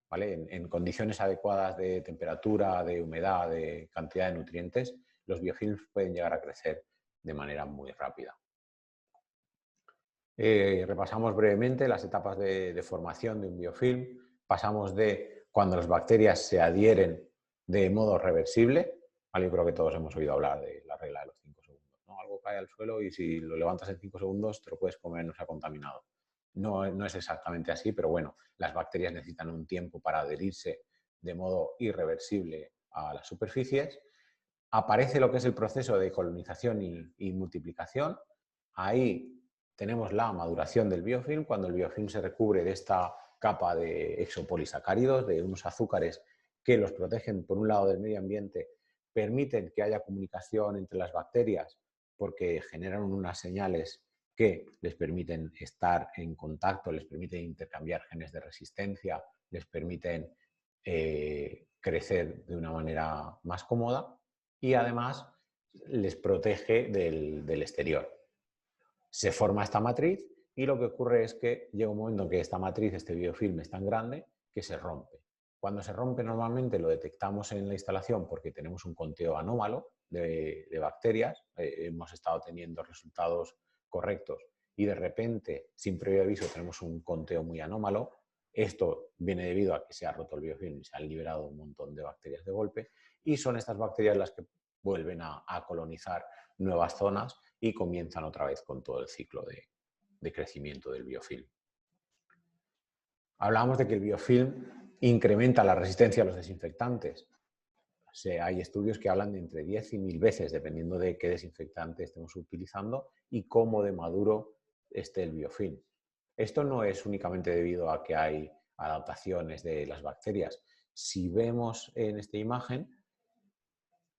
¿Vale? En condiciones adecuadas de temperatura, de humedad, de cantidad de nutrientes, los biofilms pueden llegar a crecer de manera muy rápida. Repasamos brevemente las etapas de formación de un biofilm. Pasamos de cuando las bacterias se adhieren de modo reversible. ¿Vale? Yo creo que todos hemos oído hablar de la regla de los 5 segundos, ¿no? Algo cae al suelo y si lo levantas en 5 segundos te lo puedes comer, no se ha contaminado. No es exactamente así, pero bueno, las bacterias necesitan un tiempo para adherirse de modo irreversible a las superficies. Aparece lo que es el proceso de colonización y multiplicación. Ahí tenemos la maduración del biofilm, cuando el biofilm se recubre de esta capa de exopolisacáridos, de unos azúcares que los protegen por un lado del medio ambiente, permiten que haya comunicación entre las bacterias porque generan unas señales que les permiten estar en contacto, les permiten intercambiar genes de resistencia, les permiten crecer de una manera más cómoda y además les protege del exterior. Se forma esta matriz y lo que ocurre es que llega un momento en que esta matriz, este biofilm, es tan grande que se rompe. Cuando se rompe normalmente lo detectamos en la instalación porque tenemos un conteo anómalo de bacterias, hemos estado teniendo resultados correctos y de repente, sin previo aviso, tenemos un conteo muy anómalo. Esto viene debido a que se ha roto el biofilm y se han liberado un montón de bacterias de golpe y son estas bacterias las que vuelven a colonizar nuevas zonas y comienzan otra vez con todo el ciclo de crecimiento del biofilm. Hablábamos de que el biofilm incrementa la resistencia a los desinfectantes. O sea, hay estudios que hablan de entre 10 y 1000 veces, dependiendo de qué desinfectante estemos utilizando y cómo de maduro esté el biofilm. Esto no es únicamente debido a que hay adaptaciones de las bacterias. Si vemos en esta imagen,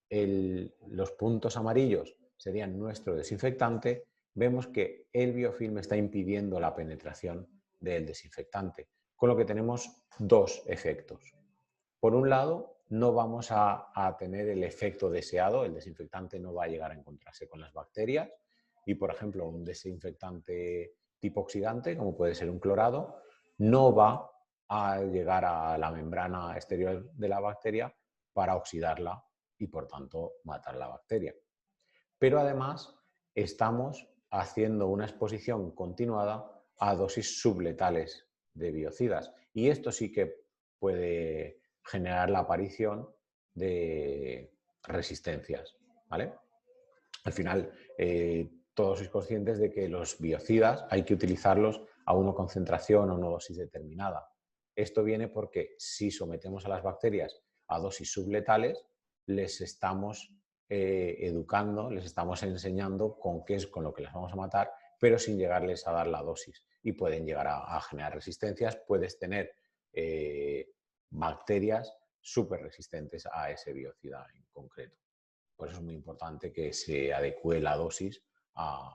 los puntos amarillos serían nuestro desinfectante vemos que el biofilm está impidiendo la penetración del desinfectante, con lo que tenemos dos efectos. Por un lado, no vamos a tener el efecto deseado, el desinfectante no va a llegar a encontrarse con las bacterias y, por ejemplo, un desinfectante tipo oxidante, como puede ser un clorado, no va a llegar a la membrana exterior de la bacteria para oxidarla y, por tanto, matar la bacteria. Pero además estamos haciendo una exposición continuada a dosis subletales de biocidas y esto sí que puede generar la aparición de resistencias, ¿vale? Al final, todos sois conscientes de que los biocidas hay que utilizarlos a una concentración o una dosis determinada. Esto viene porque si sometemos a las bacterias a dosis subletales, les estamos educando, les estamos enseñando con qué es con lo que las vamos a matar, pero sin llegarles a dar la dosis. Y pueden llegar a generar resistencias, puedes tener bacterias súper resistentes a ese biocida en concreto. Por eso es muy importante que se adecue la dosis a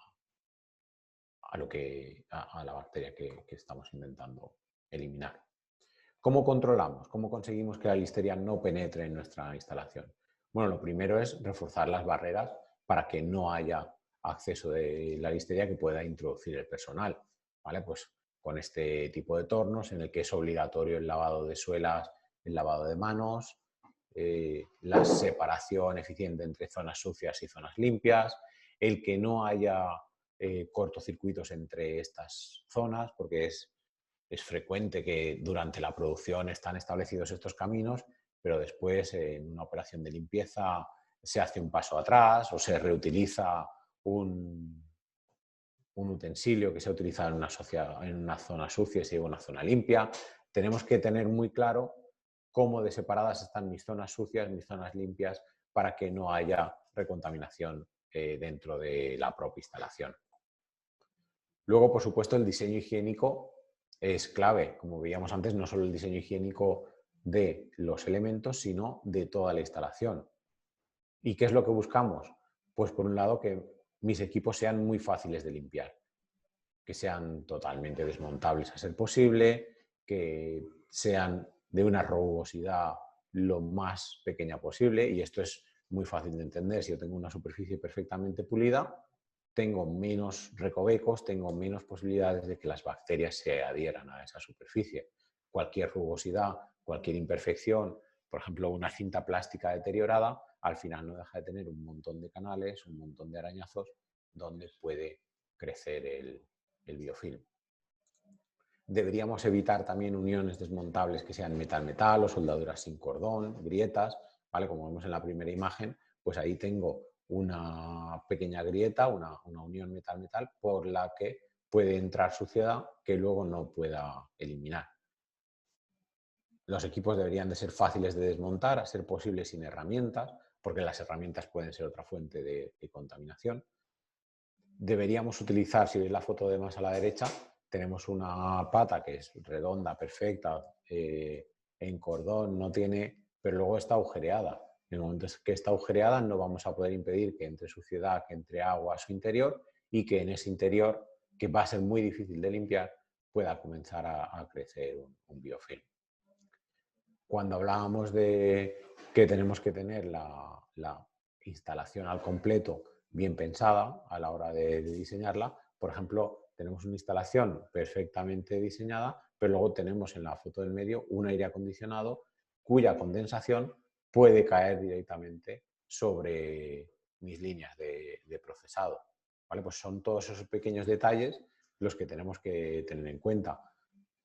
la bacteria que estamos intentando eliminar. ¿Cómo controlamos? ¿Cómo conseguimos que la listeria no penetre en nuestra instalación? Bueno, lo primero es reforzar las barreras para que no haya acceso de la listeria que pueda introducir el personal, ¿vale? Pues con este tipo de tornos en el que es obligatorio el lavado de suelas, el lavado de manos, la separación eficiente entre zonas sucias y zonas limpias, el que no haya cortocircuitos entre estas zonas, porque es frecuente que durante la producción están establecidos estos caminos, pero después en una operación de limpieza se hace un paso atrás o se reutiliza un utensilio que se ha utilizado en una zona sucia y se lleva a una zona limpia. Tenemos que tener muy claro cómo de separadas están mis zonas sucias, mis zonas limpias, para que no haya recontaminación dentro de la propia instalación. Luego, por supuesto, el diseño higiénico es clave. Como veíamos antes, no solo el diseño higiénico de los elementos, sino de toda la instalación. ¿Y qué es lo que buscamos? Pues por un lado que mis equipos sean muy fáciles de limpiar, que sean totalmente desmontables a ser posible, que sean de una rugosidad lo más pequeña posible, y esto es muy fácil de entender. Si yo tengo una superficie perfectamente pulida, tengo menos recovecos, tengo menos posibilidades de que las bacterias se adhieran a esa superficie. Cualquier rugosidad, cualquier imperfección, por ejemplo, una cinta plástica deteriorada, al final no deja de tener un montón de canales, un montón de arañazos donde puede crecer el biofilm. Deberíamos evitar también uniones desmontables que sean metal-metal o soldaduras sin cordón, grietas, ¿vale? Como vemos en la primera imagen, pues ahí tengo una pequeña grieta, una unión metal-metal por la que puede entrar suciedad que luego no pueda eliminar. Los equipos deberían de ser fáciles de desmontar, a ser posible sin herramientas, porque las herramientas pueden ser otra fuente de contaminación. Deberíamos utilizar, si veis la foto de más a la derecha, tenemos una pata que es redonda, perfecta, en cordón, no tiene, pero luego está agujereada. En el momento que está agujereada no vamos a poder impedir que entre suciedad, que entre agua a su interior y que en ese interior, que va a ser muy difícil de limpiar, pueda comenzar a crecer un biofilm. Cuando hablábamos de que tenemos que tener la instalación al completo bien pensada a la hora de diseñarla, por ejemplo, tenemos una instalación perfectamente diseñada, pero luego tenemos en la foto del medio un aire acondicionado cuya condensación puede caer directamente sobre mis líneas de procesado, ¿vale? Pues son todos esos pequeños detalles los que tenemos que tener en cuenta.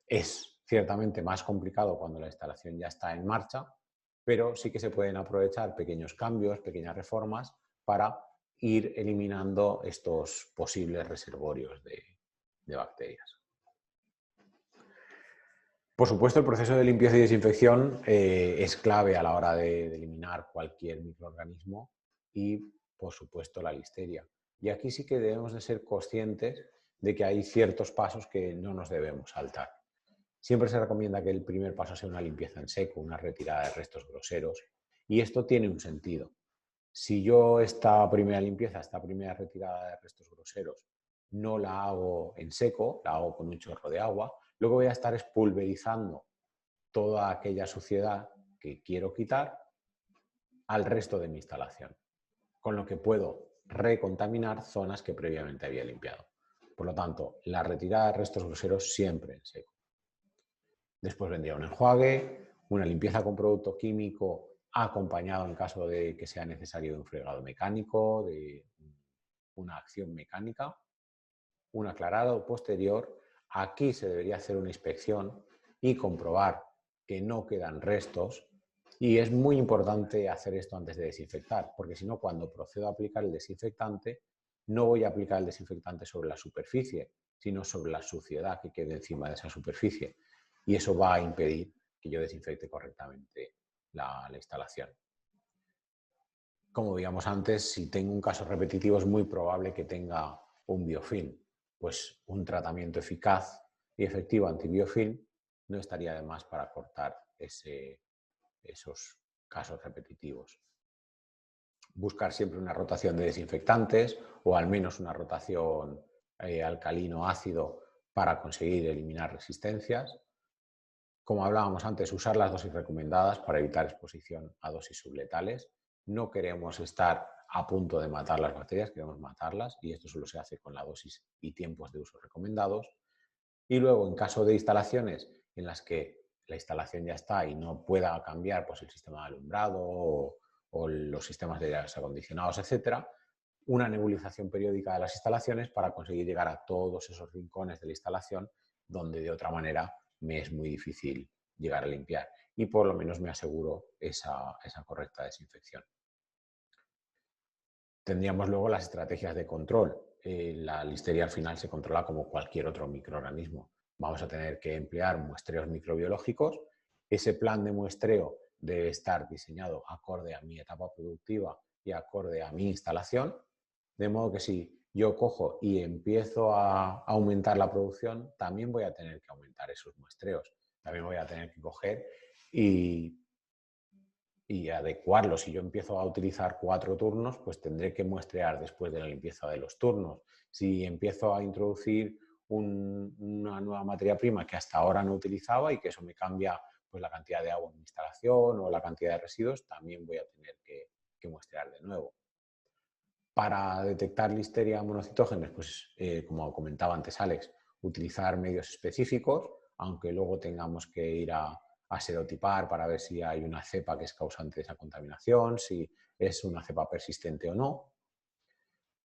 Es ciertamente más complicado cuando la instalación ya está en marcha, pero sí que se pueden aprovechar pequeños cambios, pequeñas reformas para ir eliminando estos posibles reservorios de bacterias. Por supuesto, el proceso de limpieza y desinfección es clave a la hora de eliminar cualquier microorganismo y, por supuesto, la listeria. Y aquí sí que debemos de ser conscientes de que hay ciertos pasos que no nos debemos saltar. Siempre se recomienda que el primer paso sea una limpieza en seco, una retirada de restos groseros, y esto tiene un sentido. Si yo esta primera limpieza, esta primera retirada de restos groseros, no la hago en seco, la hago con un chorro de agua, lo que voy a estar es pulverizando toda aquella suciedad que quiero quitar al resto de mi instalación, con lo que puedo recontaminar zonas que previamente había limpiado. Por lo tanto, la retirada de restos groseros siempre en seco. Después vendría un enjuague, una limpieza con producto químico acompañado en caso de que sea necesario de un fregado mecánico, de una acción mecánica, un aclarado posterior. Aquí se debería hacer una inspección y comprobar que no quedan restos. Y es muy importante hacer esto antes de desinfectar, porque si no, cuando procedo a aplicar el desinfectante, no voy a aplicar el desinfectante sobre la superficie, sino sobre la suciedad que quede encima de esa superficie. Y eso va a impedir que yo desinfecte correctamente la instalación. Como veíamos antes, si tengo un caso repetitivo es muy probable que tenga un biofilm. Pues un tratamiento eficaz y efectivo antibiofilm no estaría de más para cortar esos casos repetitivos. Buscar siempre una rotación de desinfectantes o al menos una rotación alcalino-ácido para conseguir eliminar resistencias. Como hablábamos antes, usar las dosis recomendadas para evitar exposición a dosis subletales. No queremos estar a punto de matar las bacterias, queremos matarlas y esto solo se hace con la dosis y tiempos de uso recomendados. Y luego, en caso de instalaciones en las que la instalación ya está y no pueda cambiar pues, el sistema de alumbrado o los sistemas de aires acondicionados, etcétera, una nebulización periódica de las instalaciones para conseguir llegar a todos esos rincones de la instalación donde de otra manera me es muy difícil llegar a limpiar y por lo menos me aseguro esa correcta desinfección. Tendríamos luego las estrategias de control. La listeria al final se controla como cualquier otro microorganismo. Vamos a tener que emplear muestreos microbiológicos. Ese plan de muestreo debe estar diseñado acorde a mi etapa productiva y acorde a mi instalación, de modo que si yo cojo y empiezo a aumentar la producción, también voy a tener que aumentar esos muestreos. También voy a tener que coger y adecuarlo. Si yo empiezo a utilizar 4 turnos, pues tendré que muestrear después de la limpieza de los turnos. Si empiezo a introducir una nueva materia prima que hasta ahora no utilizaba y que eso me cambia pues, la cantidad de agua en mi instalación o la cantidad de residuos, también voy a tener que muestrear de nuevo. Para detectar listeria monocitógenes, pues como comentaba antes Alex, utilizar medios específicos, aunque luego tengamos que ir a serotipar para ver si hay una cepa que es causante de esa contaminación, si es una cepa persistente o no.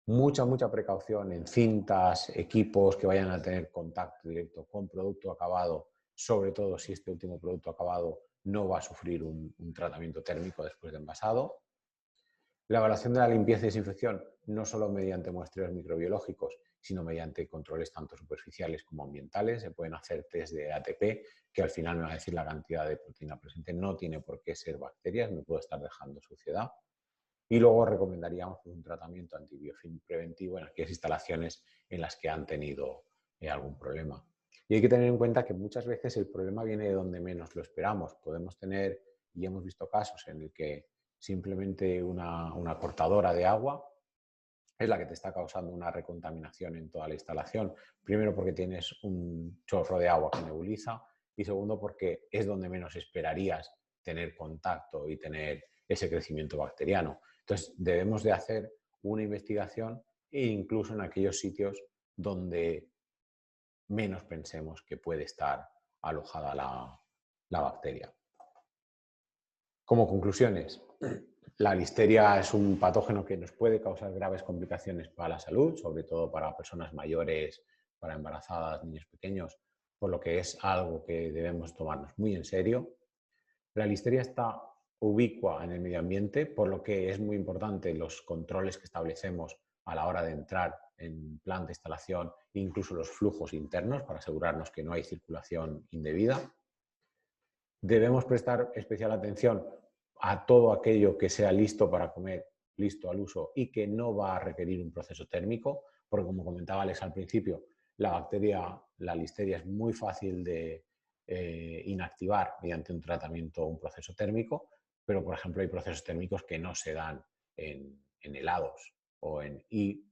Mucha precaución en cintas, equipos que vayan a tener contacto directo con producto acabado, sobre todo si este último producto acabado no va a sufrir un tratamiento térmico después de envasado. La evaluación de la limpieza y desinfección no solo mediante muestreos microbiológicos, sino mediante controles tanto superficiales como ambientales. Se pueden hacer test de ATP, que al final me va a decir la cantidad de proteína presente. No tiene por qué ser bacterias, me puedo estar dejando suciedad. Y luego recomendaríamos un tratamiento antibiofilm preventivo en aquellas instalaciones en las que han tenido algún problema. Y hay que tener en cuenta que muchas veces el problema viene de donde menos lo esperamos. Podemos tener, y hemos visto casos en el que simplemente una cortadora de agua es la que te está causando una recontaminación en toda la instalación. Primero porque tienes un chorro de agua que nebuliza y segundo porque es donde menos esperarías tener contacto y tener ese crecimiento bacteriano. Entonces debemos de hacer una investigación e incluso en aquellos sitios donde menos pensemos que puede estar alojada la bacteria. Como conclusiones, la listeria es un patógeno que nos puede causar graves complicaciones para la salud, sobre todo para personas mayores, para embarazadas, niños pequeños, por lo que es algo que debemos tomarnos muy en serio. La listeria está ubicua en el medio ambiente, por lo que es muy importante los controles que establecemos a la hora de entrar en plan de instalación, incluso los flujos internos para asegurarnos que no hay circulación indebida. Debemos prestar especial atención a todo aquello que sea listo para comer, listo al uso y que no va a requerir un proceso térmico, porque como comentaba Alex al principio, la listeria es muy fácil de inactivar mediante un tratamiento o un proceso térmico, pero por ejemplo hay procesos térmicos que no se dan en helados y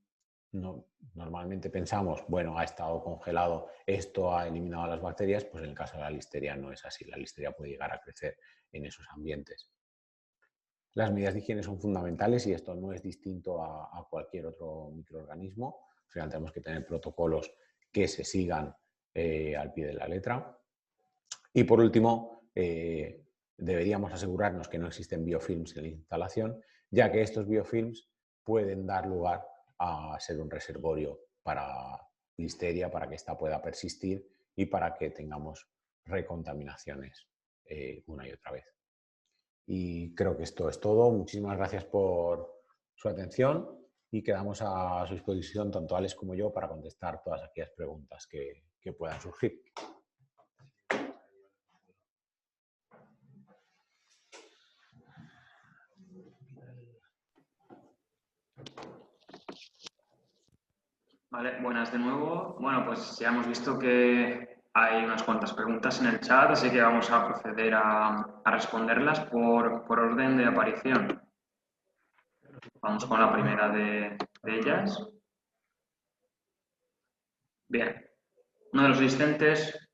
normalmente pensamos, bueno, ha estado congelado, esto ha eliminado las bacterias, pues en el caso de la listeria no es así. La listeria puede llegar a crecer en esos ambientes. Las medidas de higiene son fundamentales y esto no es distinto a cualquier otro microorganismo. Al final tenemos que tener protocolos que se sigan al pie de la letra. Y por último, deberíamos asegurarnos que no existen biofilms en la instalación, ya que estos biofilms pueden dar lugar a ser un reservorio para listeria, para que ésta pueda persistir y para que tengamos recontaminaciones una y otra vez. Y creo que esto es todo. Muchísimas gracias por su atención y quedamos a su disposición, tanto Alex como yo, para contestar todas aquellas preguntas que puedan surgir. Vale, buenas de nuevo. Bueno, pues ya hemos visto que hay unas cuantas preguntas en el chat, así que vamos a proceder a responderlas por orden de aparición. Vamos con la primera de ellas. Bien, uno de los asistentes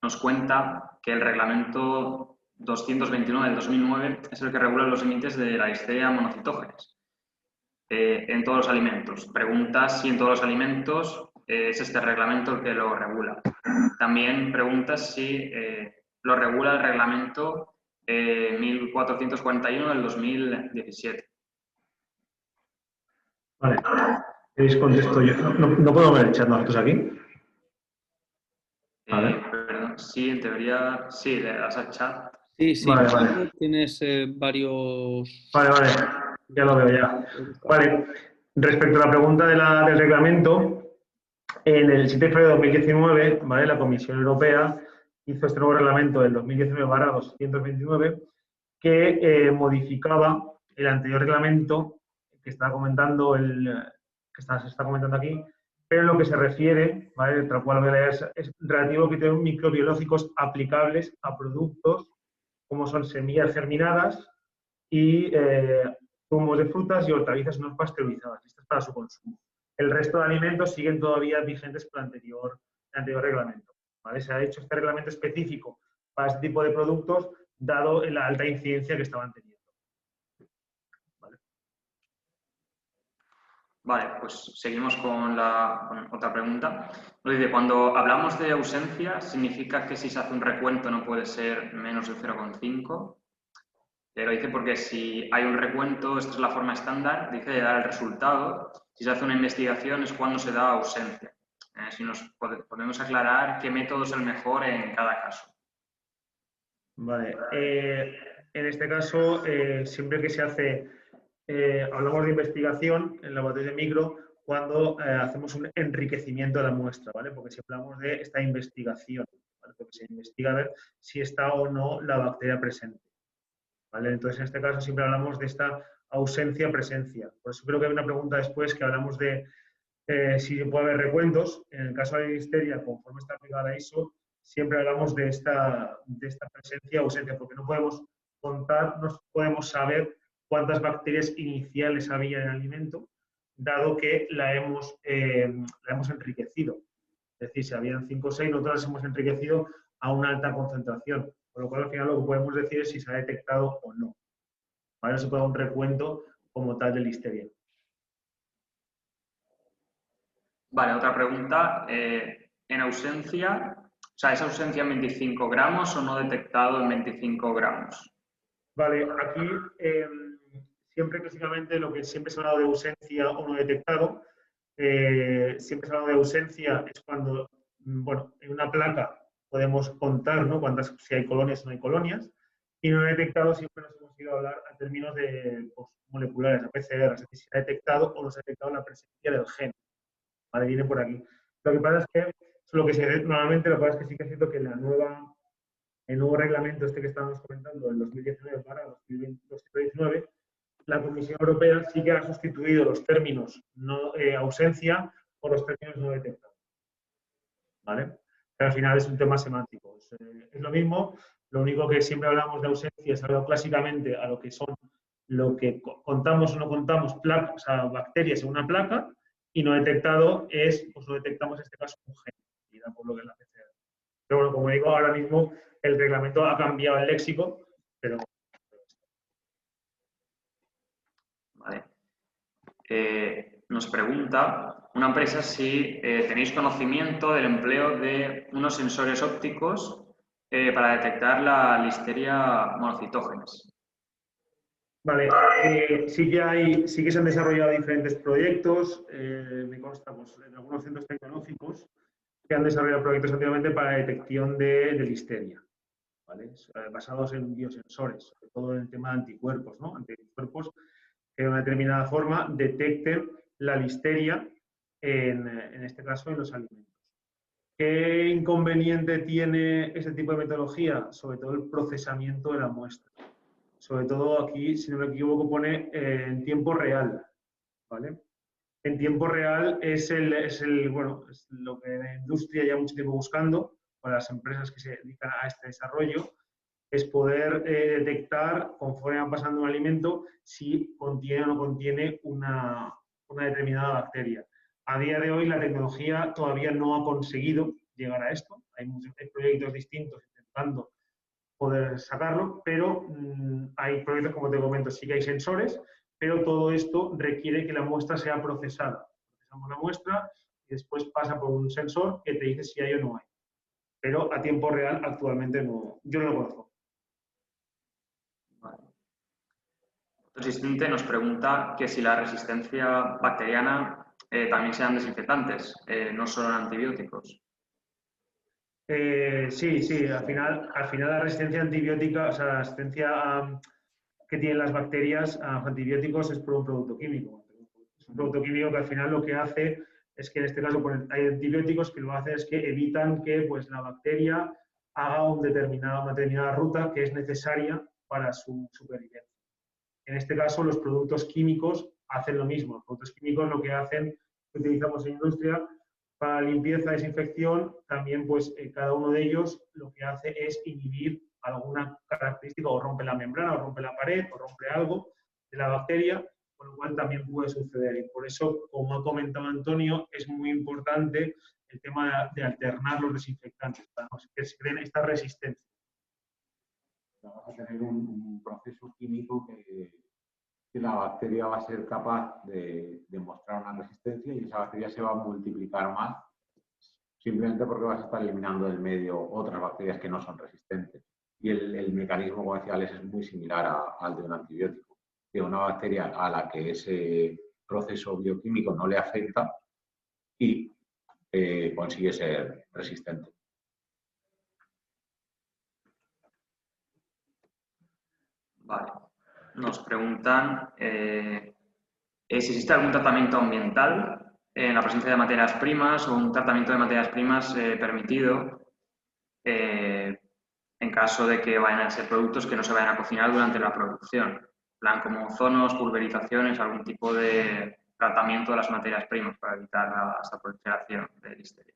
nos cuenta que el reglamento 229 del 2009 es el que regula los límites de la listeria monocitógenes en todos los alimentos. Pregunta si en todos los alimentos es este reglamento el que lo regula. También pregunta si lo regula el reglamento 1441 del 2017. Vale, ¿queréis contesto yo? No podemos ver el chat nosotros aquí. Vale. Perdón, sí, en teoría, sí, le das al chat. Sí, sí, Vale. Tienes varios... Vale, ya lo veo ya. Vale, respecto a la pregunta del reglamento, en el 7 de febrero de 2019, ¿vale? La Comisión Europea hizo este nuevo reglamento del 2019/229 que modificaba el anterior reglamento que se está comentando aquí, pero en lo que se refiere, ¿vale? Tal cual es relativo a criterios microbiológicos aplicables a productos como son semillas germinadas y zumos de frutas y hortalizas no pasteurizadas. Esto es para su consumo. El resto de alimentos siguen todavía vigentes por el anterior reglamento, ¿vale? Se ha hecho este reglamento específico para este tipo de productos, dado la alta incidencia que estaban teniendo. Vale, pues seguimos con otra pregunta. Nos dice, cuando hablamos de ausencia, ¿significa que si se hace un recuento no puede ser menos de 0,5? Lo dice porque si hay un recuento, esta es la forma estándar, dice de dar el resultado. Si se hace una investigación es cuando se da ausencia. Si nos podemos aclarar qué método es el mejor en cada caso. Vale, en este caso, siempre que se hace, hablamos de investigación en laboratorios de micro, cuando hacemos un enriquecimiento de la muestra, ¿vale? Porque si hablamos de esta investigación, ¿vale? Porque se investiga a ver si está o no la bacteria presente, ¿vale? Entonces, en este caso siempre hablamos de esta ausencia-presencia. Por eso creo que hay una pregunta después que hablamos de si puede haber recuentos. En el caso de la listeria, conforme está aplicada la ISO, siempre hablamos de esta presencia o ausencia, porque no podemos contar, no podemos saber cuántas bacterias iniciales había en el alimento, dado que la hemos enriquecido. Es decir, si habían 5 o 6, nosotros las hemos enriquecido a una alta concentración, con lo cual al final lo que podemos decir es si se ha detectado o no. ¿Vale? No se puede dar un recuento como tal de listeria. Vale, otra pregunta. En ausencia, o sea, ¿es ausencia en 25 gramos o no detectado en 25 gramos? Vale, aquí siempre clásicamente lo que siempre se ha hablado de ausencia o no detectado, siempre se ha hablado de ausencia es cuando, bueno, en una placa podemos contar, ¿no? Si hay colonias o no hay colonias, y no detectado siempre nos hemos ido a hablar a términos de moleculares, a PCR, es decir, si se ha detectado o no se ha detectado la presencia del gen. Vale, viene por aquí. Lo que pasa es que normalmente lo que pasa es que sí que es cierto que el nuevo reglamento que estábamos comentando, el 2019/2019, la Comisión Europea sí que ha sustituido los términos ausencia por los términos no detectados. ¿Vale? Pero al final es un tema semántico. Es lo mismo, lo único que siempre hablamos de ausencia es hablado clásicamente a lo que contamos o no contamos bacterias en una placa, y no detectado es, pues no detectamos en este caso un gen, por lo que es la PCR. Pero bueno, como digo, ahora mismo el reglamento ha cambiado el léxico, pero... Vale. Nos pregunta una empresa si tenéis conocimiento del empleo de unos sensores ópticos para detectar la listeria monocitógenes. Vale, sí que se han desarrollado diferentes proyectos, me consta, pues, en algunos centros tecnológicos que han desarrollado proyectos anteriormente para detección de listeria, ¿vale? Basados en biosensores, sobre todo en el tema de anticuerpos, ¿no? Anticuerpos que de una determinada forma detecten la listeria, en este caso, en los alimentos. ¿Qué inconveniente tiene este tipo de metodología? Sobre todo el procesamiento de la muestra. Sobre todo aquí, si no me equivoco, pone en tiempo real, ¿vale? En tiempo real es lo que la industria lleva mucho tiempo buscando, para las empresas que se dedican a este desarrollo, es poder detectar, conforme va pasando un alimento, si contiene o no contiene una determinada bacteria. A día de hoy la tecnología todavía no ha conseguido llegar a esto. Hay proyectos distintos intentando poder sacarlo, pero hay proyectos, como te comento, sí que hay sensores, pero todo esto requiere que la muestra sea procesada. Procesamos la muestra y después pasa por un sensor que te dice si hay o no hay. Pero a tiempo real actualmente no, yo no lo conozco. Vale. Otro asistente nos pregunta que si la resistencia bacteriana también sean desinfectantes, no solo en antibióticos. Sí, al final la resistencia antibiótica, o sea, la resistencia que tienen las bacterias a los antibióticos es por un producto químico. Es un producto químico que al final lo que hace es que en este caso hay antibióticos que lo que hacen es que evitan que pues, la bacteria haga una determinada ruta que es necesaria para su supervivencia. En este caso, los productos químicos hacen lo mismo. Los productos químicos lo que hacen, que utilizamos en industria, para limpieza, desinfección, también pues cada uno de ellos lo que hace es inhibir alguna característica, o rompe la membrana, o rompe la pared, o rompe algo de la bacteria, con lo cual también puede suceder. Y por eso, como ha comentado Antonio, es muy importante el tema de alternar los desinfectantes, para que se creen esta resistencia. Vamos a tener un proceso químico que la bacteria va a ser capaz de mostrar una resistencia y esa bacteria se va a multiplicar más simplemente porque vas a estar eliminando del medio otras bacterias que no son resistentes. Y el mecanismo, como decía Alex, es muy similar al de un antibiótico. Que una bacteria a la que ese proceso bioquímico no le afecta y consigue ser resistente. Vale. Nos preguntan si existe algún tratamiento ambiental en la presencia de materias primas o un tratamiento de materias primas permitido en caso de que vayan a ser productos que no se vayan a cocinar durante la producción. En plan como ozonos, pulverizaciones, algún tipo de tratamiento de las materias primas para evitar esta proliferación de listeria.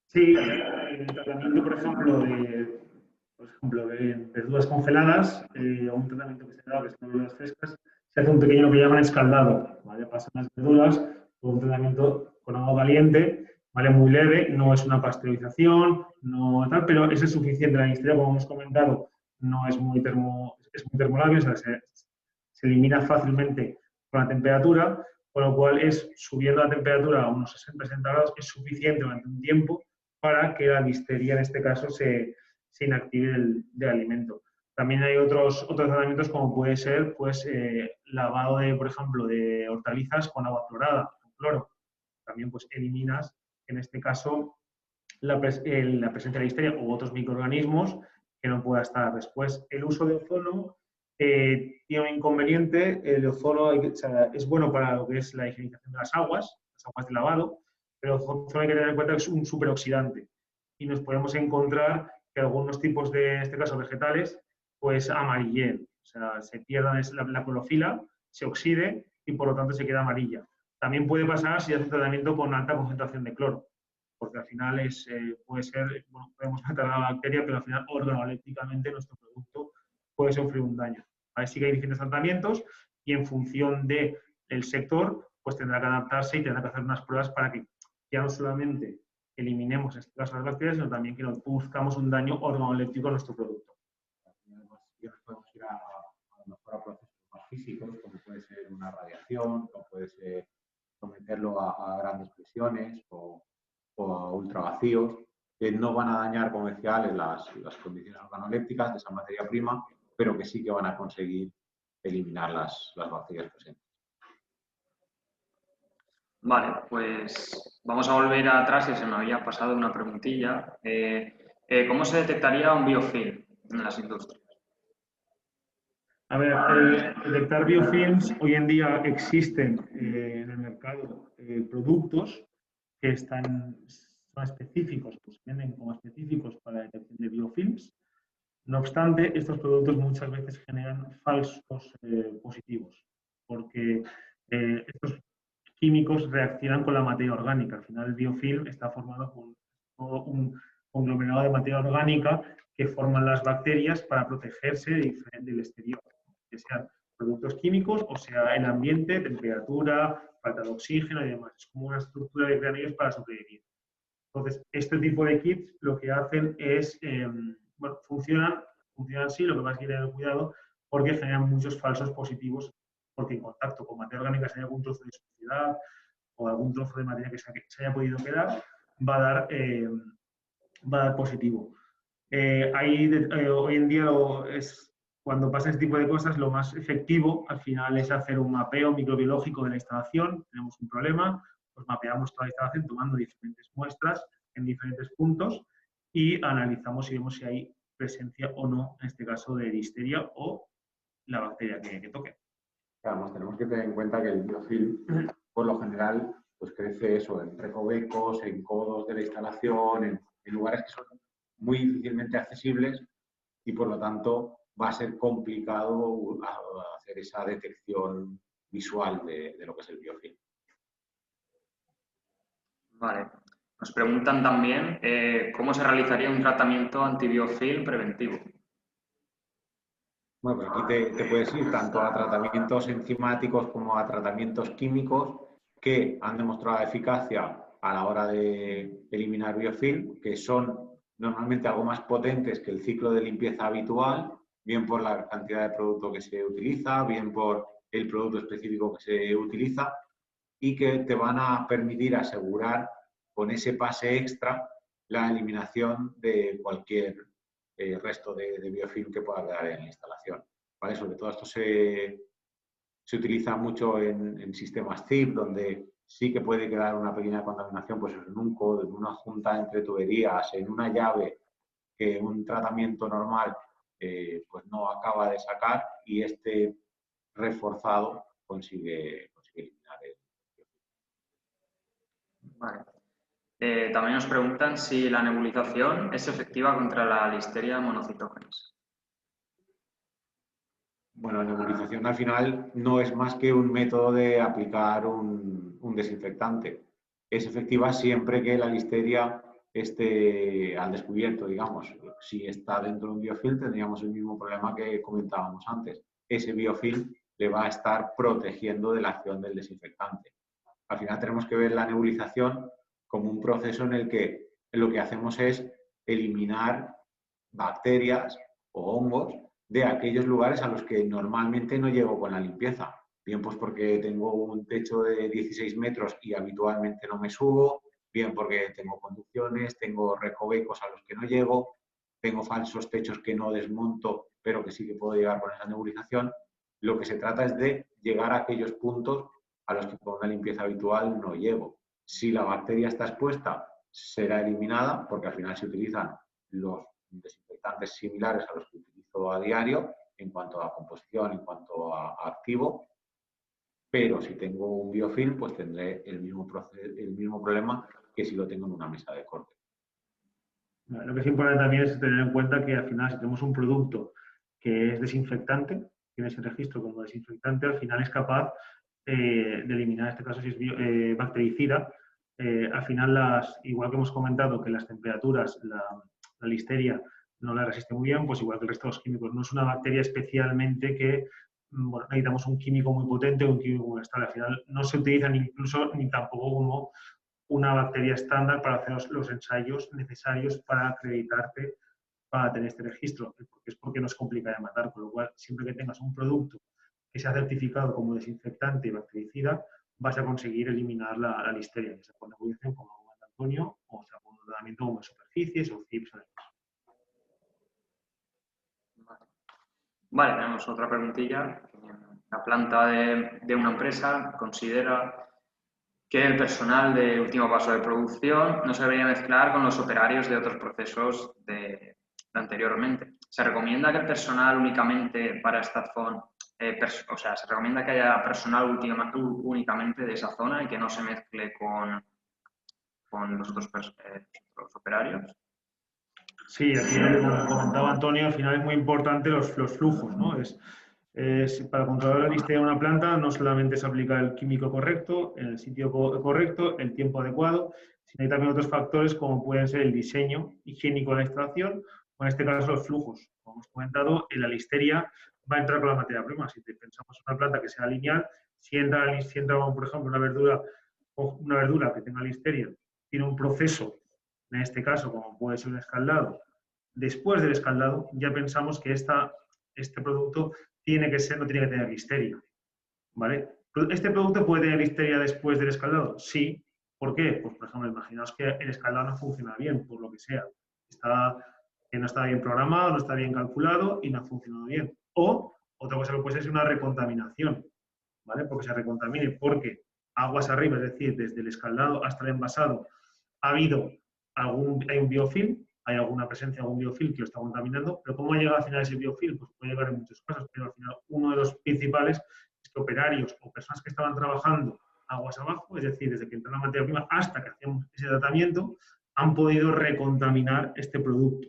Sí, el tratamiento, por ejemplo, de verduras congeladas o un tratamiento que se da, que son verduras frescas, se hace un pequeño lo que llaman escaldado, ¿vale? Pasan las verduras por un tratamiento con agua caliente, ¿vale? Muy leve, no es una pasteurización, no tal, pero eso es suficiente. La listeria, como hemos comentado, no es muy termolable, o sea, se elimina fácilmente con la temperatura, con lo cual subiendo la temperatura a unos 60-70 grados es suficiente durante un tiempo para que la listeria, en este caso, se inactive del alimento. También hay otros tratamientos, como puede ser pues, lavado, por ejemplo, de hortalizas con agua clorada, con cloro. También pues, eliminas, en este caso, la presencia de la listeria u otros microorganismos que no pueda estar. Después, el uso de ozono tiene un inconveniente. El ozono es bueno para lo que es la higienización de las aguas de lavado, pero el ozono hay que tener en cuenta que es un superoxidante y nos podemos encontrar que algunos tipos de, en este caso, vegetales, pues amarillen, o sea, se pierda la clorofila, se oxide y por lo tanto se queda amarilla. También puede pasar si hace un tratamiento con alta concentración de cloro, porque al final puede ser, bueno, podemos matar a la bacteria, pero al final organolépticamente nuestro producto puede sufrir un daño. Ahí sí que hay diferentes tratamientos y en función del sector, pues tendrá que adaptarse y tendrá que hacer unas pruebas para que ya no solamente eliminemos en este caso las bacterias, sino también que no produzcamos un daño organoléptico a nuestro producto. Ya nos podemos ir a lo mejor a procesos más físicos, como puede ser una radiación, como puede ser someterlo a grandes presiones o a ultravacíos, que no van a dañar, como decía Ale, las condiciones organolépticas de esa materia prima, pero que sí que van a conseguir eliminar las bacterias presentes. Vale, pues vamos a volver atrás, que se me había pasado una preguntilla. ¿Cómo se detectaría un biofilm en las industrias? A ver, detectar biofilms, hoy en día existen en el mercado productos que son específicos, pues se venden como específicos para la detección de biofilms. No obstante, estos productos muchas veces generan falsos positivos, porque estos químicos reaccionan con la materia orgánica. Al final, el biofilm está formado por todo un conglomerado de materia orgánica que forman las bacterias para protegerse del exterior, que sean productos químicos o sea el ambiente, temperatura, falta de oxígeno y demás. Es como una estructura de crean ellos para sobrevivir. Entonces, este tipo de kits lo que hacen es, bueno, funcionan sí, lo que pasa es que hay que tener cuidado porque generan muchos falsos positivos, porque en contacto con materia orgánica, si hay algún trozo de suciedad o algún trozo de materia que se haya podido quedar, va a dar positivo. Hoy en día cuando pasa este tipo de cosas, lo más efectivo al final es hacer un mapeo microbiológico de la instalación. Tenemos un problema, pues mapeamos toda la instalación tomando diferentes muestras en diferentes puntos y analizamos y vemos si hay presencia o no, en este caso, de listeria o la bacteria que toque. Además, tenemos que tener en cuenta que el biofilm, por lo general, pues crece eso, en recovecos, en codos de la instalación, en lugares que son muy difícilmente accesibles y, por lo tanto, va a ser complicado hacer esa detección visual de lo que es el biofilm. Vale. Nos preguntan también cómo se realizaría un tratamiento antibiofilm preventivo. Bueno, pues aquí te puedes ir tanto a tratamientos enzimáticos como a tratamientos químicos que han demostrado eficacia a la hora de eliminar biofilm, que son normalmente algo más potentes que el ciclo de limpieza habitual, bien por la cantidad de producto que se utiliza, bien por el producto específico que se utiliza, y que te van a permitir asegurar con ese pase extra la eliminación de cualquier resto de biofilm que pueda quedar en la instalación. ¿Vale? Sobre todo esto se utiliza mucho en sistemas ZIP, donde sí que puede quedar una pequeña contaminación pues en un codo, en una junta entre tuberías, en una llave que un tratamiento normal pues no acaba de sacar, y este reforzado consigue eliminar el biofilm. Vale. También nos preguntan si la nebulización es efectiva contra la Listeria monocytogenes. Bueno, la nebulización al final no es más que un método de aplicar un desinfectante. Es efectiva siempre que la listeria esté al descubierto, digamos. Si está dentro de un biofilm tendríamos el mismo problema que comentábamos antes. Ese biofilm le va a estar protegiendo de la acción del desinfectante. Al final tenemos que ver la nebulización como un proceso en el que lo que hacemos es eliminar bacterias o hongos de aquellos lugares a los que normalmente no llego con la limpieza. Bien, pues porque tengo un techo de 16 metros y habitualmente no me subo, bien porque tengo conducciones, tengo recovecos a los que no llego, tengo falsos techos que no desmonto, pero que sí que puedo llegar con esa nebulización. Lo que se trata es de llegar a aquellos puntos a los que con una limpieza habitual no llego. Si la bacteria está expuesta, será eliminada, porque al final se utilizan los desinfectantes similares a los que utilizo a diario en cuanto a composición, en cuanto a activo, pero si tengo un biofilm, pues tendré el mismo problema que si lo tengo en una mesa de corte. Lo que es importante también es tener en cuenta que al final, si tenemos un producto que es desinfectante, tiene ese registro como desinfectante, al final es capaz de eliminar, en este caso si es bactericida, al final, igual que hemos comentado que las temperaturas, la listeria no la resiste muy bien, pues igual que el resto de los químicos. No es una bacteria especialmente que bueno, necesitamos un químico muy potente, un químico muy estable. Al final no se utilizan incluso ni tampoco como una bacteria estándar para hacer los ensayos necesarios para acreditarte para tener este registro, porque es porque no es complicado de matar, con lo cual siempre que tengas un producto que sea certificado como desinfectante y bactericida, vas a conseguir eliminar la listeria, ya sea por nebulización como comenta Antonio, o sea por un tratamiento como superficies o CIPS. Vale, tenemos otra preguntilla. La planta de una empresa considera que el personal de último paso de producción no se debería mezclar con los operarios de otros procesos de anteriormente. Se recomienda que el personal únicamente para esta zona, o sea, se recomienda que haya personal únicamente de esa zona y que no se mezcle con los otros los operarios. Sí, aquí como comentaba Antonio, al final es muy importante los flujos, ¿no? Para controlar la listeria de una planta no solamente se aplica el químico correcto, en el sitio correcto, el tiempo adecuado, sino hay también otros factores como pueden ser el diseño higiénico de la instalación o en este caso los flujos. Como hemos comentado, en la listeria va a entrar con la materia prima. Si pensamos en una planta que sea lineal, si entra por ejemplo, una verdura que tenga listeria, tiene un proceso, en este caso, como puede ser un escaldado, después del escaldado ya pensamos que este producto no tiene que tener listeria, ¿vale? ¿Este producto puede tener listeria después del escaldado? Sí. ¿Por qué? Pues, por ejemplo, imaginaos que el escaldado no funciona bien, por lo que sea. Que no está bien programado, no está bien calculado y no ha funcionado bien. O, otra cosa que puede ser es una recontaminación, ¿vale? Porque se recontamine porque aguas arriba, es decir, desde el escaldado hasta el envasado, hay un biofilm, hay alguna presencia de algún biofilm que lo está contaminando, pero ¿cómo llega al final ese biofilm? Pues puede llegar en muchos casos, pero al final uno de los principales es que operarios o personas que estaban trabajando aguas abajo, es decir, desde que entró la materia prima hasta que hacíamos ese tratamiento, han podido recontaminar este producto,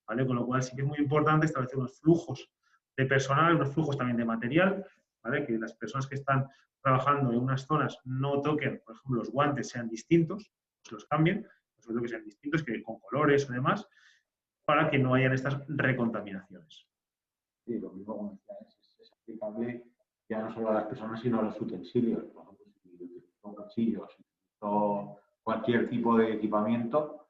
¿vale? Con lo cual sí que es muy importante establecer unos flujos de personal, unos flujos también de material, ¿vale? Que las personas que están trabajando en unas zonas no toquen, por ejemplo, los guantes sean distintos, pues los cambien, sobre todo que sean distintos, que con colores o demás, para que no hayan estas recontaminaciones. Sí, lo mismo como decía, es aplicable ya no solo a las personas, sino a los utensilios. Por ejemplo, si utilizo cuchillos, si utilizo cualquier tipo de equipamiento,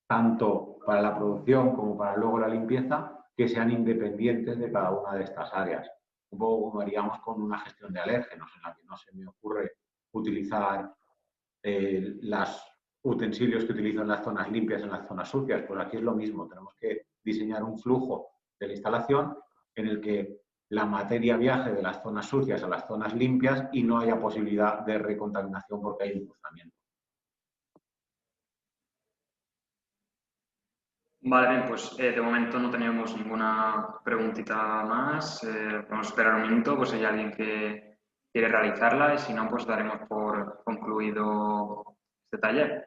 tanto para la producción como para luego la limpieza, que sean independientes de cada una de estas áreas. Un poco como haríamos con una gestión de alérgenos, en la que no se me ocurre utilizar los utensilios que utilizo en las zonas limpias, en las zonas sucias. Pues aquí es lo mismo, tenemos que diseñar un flujo de la instalación en el que la materia viaje de las zonas sucias a las zonas limpias y no haya posibilidad de recontaminación porque hay un cruzamiento. Vale, bien, pues de momento no tenemos ninguna preguntita más. Vamos a esperar un minuto, pues si hay alguien que quiere realizarla y si no, pues daremos por concluido este taller.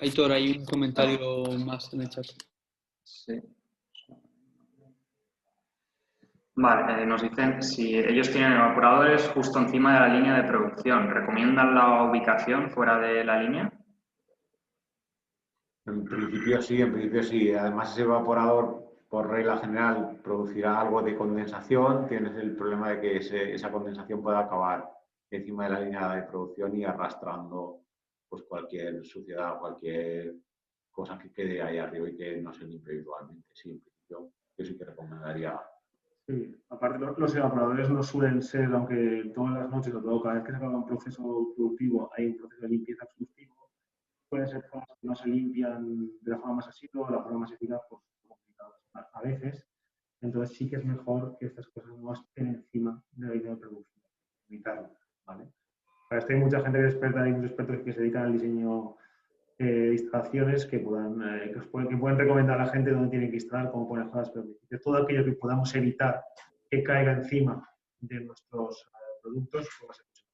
Aitor, hay un comentario más en el chat. Sí. Vale, nos dicen si ellos tienen evaporadores justo encima de la línea de producción, ¿recomiendan la ubicación fuera de la línea? En principio sí. Además, ese evaporador, por regla general, producirá algo de condensación. Tienes el problema de que esa condensación pueda acabar encima de la línea de producción y arrastrando pues, cualquier suciedad, cualquier cosa que quede ahí arriba y que no se limpie habitualmente. Sí, en principio, yo sí que recomendaría. Sí, aparte los evaporadores no suelen ser, aunque todas las noches o todo, cada vez que se acaba un proceso productivo hay un proceso de limpieza exhaustivo, pueden ser zonas que no se limpian de la forma más asidua o de la forma más eficaz, pues complicadas a veces. Entonces sí que es mejor que estas cosas no estén encima de la línea de producción, evitarlo, ¿vale? Para esto hay mucha gente que es experta, hay muchos expertos que se dedican al diseño de instalaciones que pueden recomendar a la gente dónde tienen que instalar, cómo poner las superficies, todo aquello que podamos evitar que caiga encima de nuestros productos, pues va a ser mucho.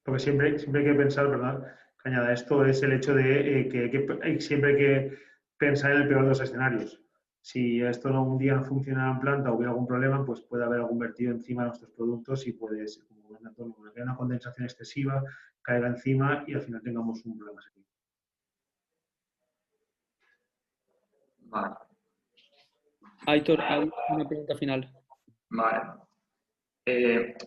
Porque siempre hay que pensar, ¿verdad? que añada esto es el hecho de que siempre hay que pensar en el peor de los escenarios. Si esto un día no funciona en planta o hubiera algún problema, pues puede haber algún vertido encima de nuestros productos y puede ser, como comenta Antonio, que haya una condensación excesiva, caiga encima y al final tengamos un problema serio. Vale. Aitor, hay una pregunta final. Vale.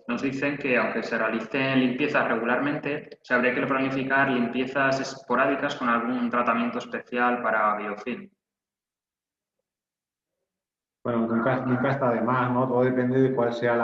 Nos dicen que aunque se realicen limpiezas regularmente, se habría que planificar limpiezas esporádicas con algún tratamiento especial para biofilm. Bueno, nunca está de más, ¿no? Todo depende de cuál sea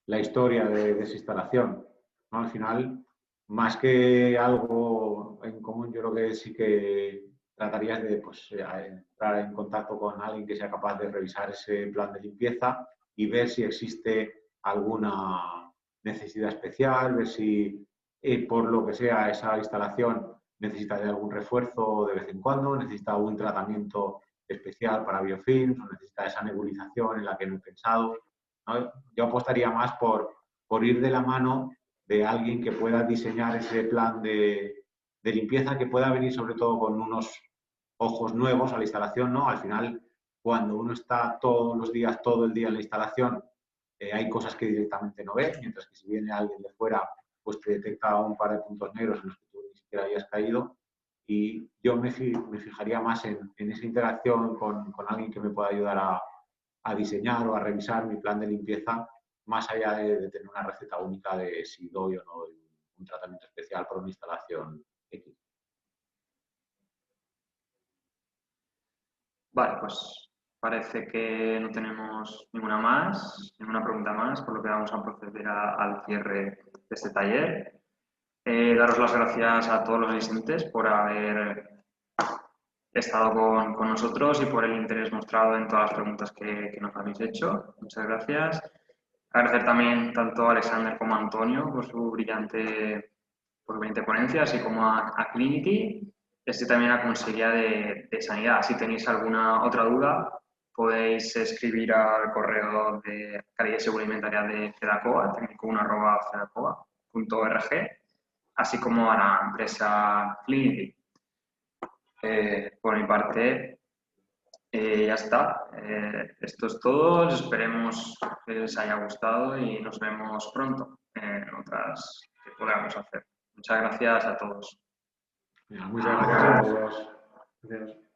la historia de esa instalación, ¿no? Al final, más que algo en común, yo creo que sí que tratarías de pues, entrar en contacto con alguien que sea capaz de revisar ese plan de limpieza y ver si existe alguna necesidad especial, ver si por lo que sea esa instalación necesita de algún refuerzo de vez en cuando, necesita algún tratamiento especial para biofilms, o necesita esa nebulización en la que no he pensado, ¿no? Yo apostaría más por ir de la mano de alguien que pueda diseñar ese plan de limpieza, que pueda venir sobre todo con unos ojos nuevos a la instalación, ¿no? Al final, cuando uno está todos los días, todo el día en la instalación, hay cosas que directamente no ve, mientras que si viene alguien de fuera, pues te detecta un par de puntos negros en los que tú ni siquiera habías caído. Y yo me fijaría más en esa interacción con alguien que me pueda ayudar a diseñar o a revisar mi plan de limpieza, más allá de tener una receta única de si doy o no doy un tratamiento especial por una instalación X. Vale, pues parece que no tenemos ninguna pregunta más, por lo que vamos a proceder al cierre de este taller. Daros las gracias a todos los asistentes por haber estado con nosotros y por el interés mostrado en todas las preguntas que nos habéis hecho. Muchas gracias. Agradecer también tanto a Alexander como a Antonio por su brillante ponencia, así como a Clinity, y así también a la Consejería de Sanidad. Si tenéis alguna otra duda, podéis escribir al correo de calidad y seguridad alimentaria de Fedacoa, técnico1@fedacoa.org, así como a la empresa Clinity. Por mi parte, ya está. Esto es todo. Esperemos que les haya gustado y nos vemos pronto en otras que podamos hacer. Muchas gracias a todos. Muchas gracias a todos. Gracias.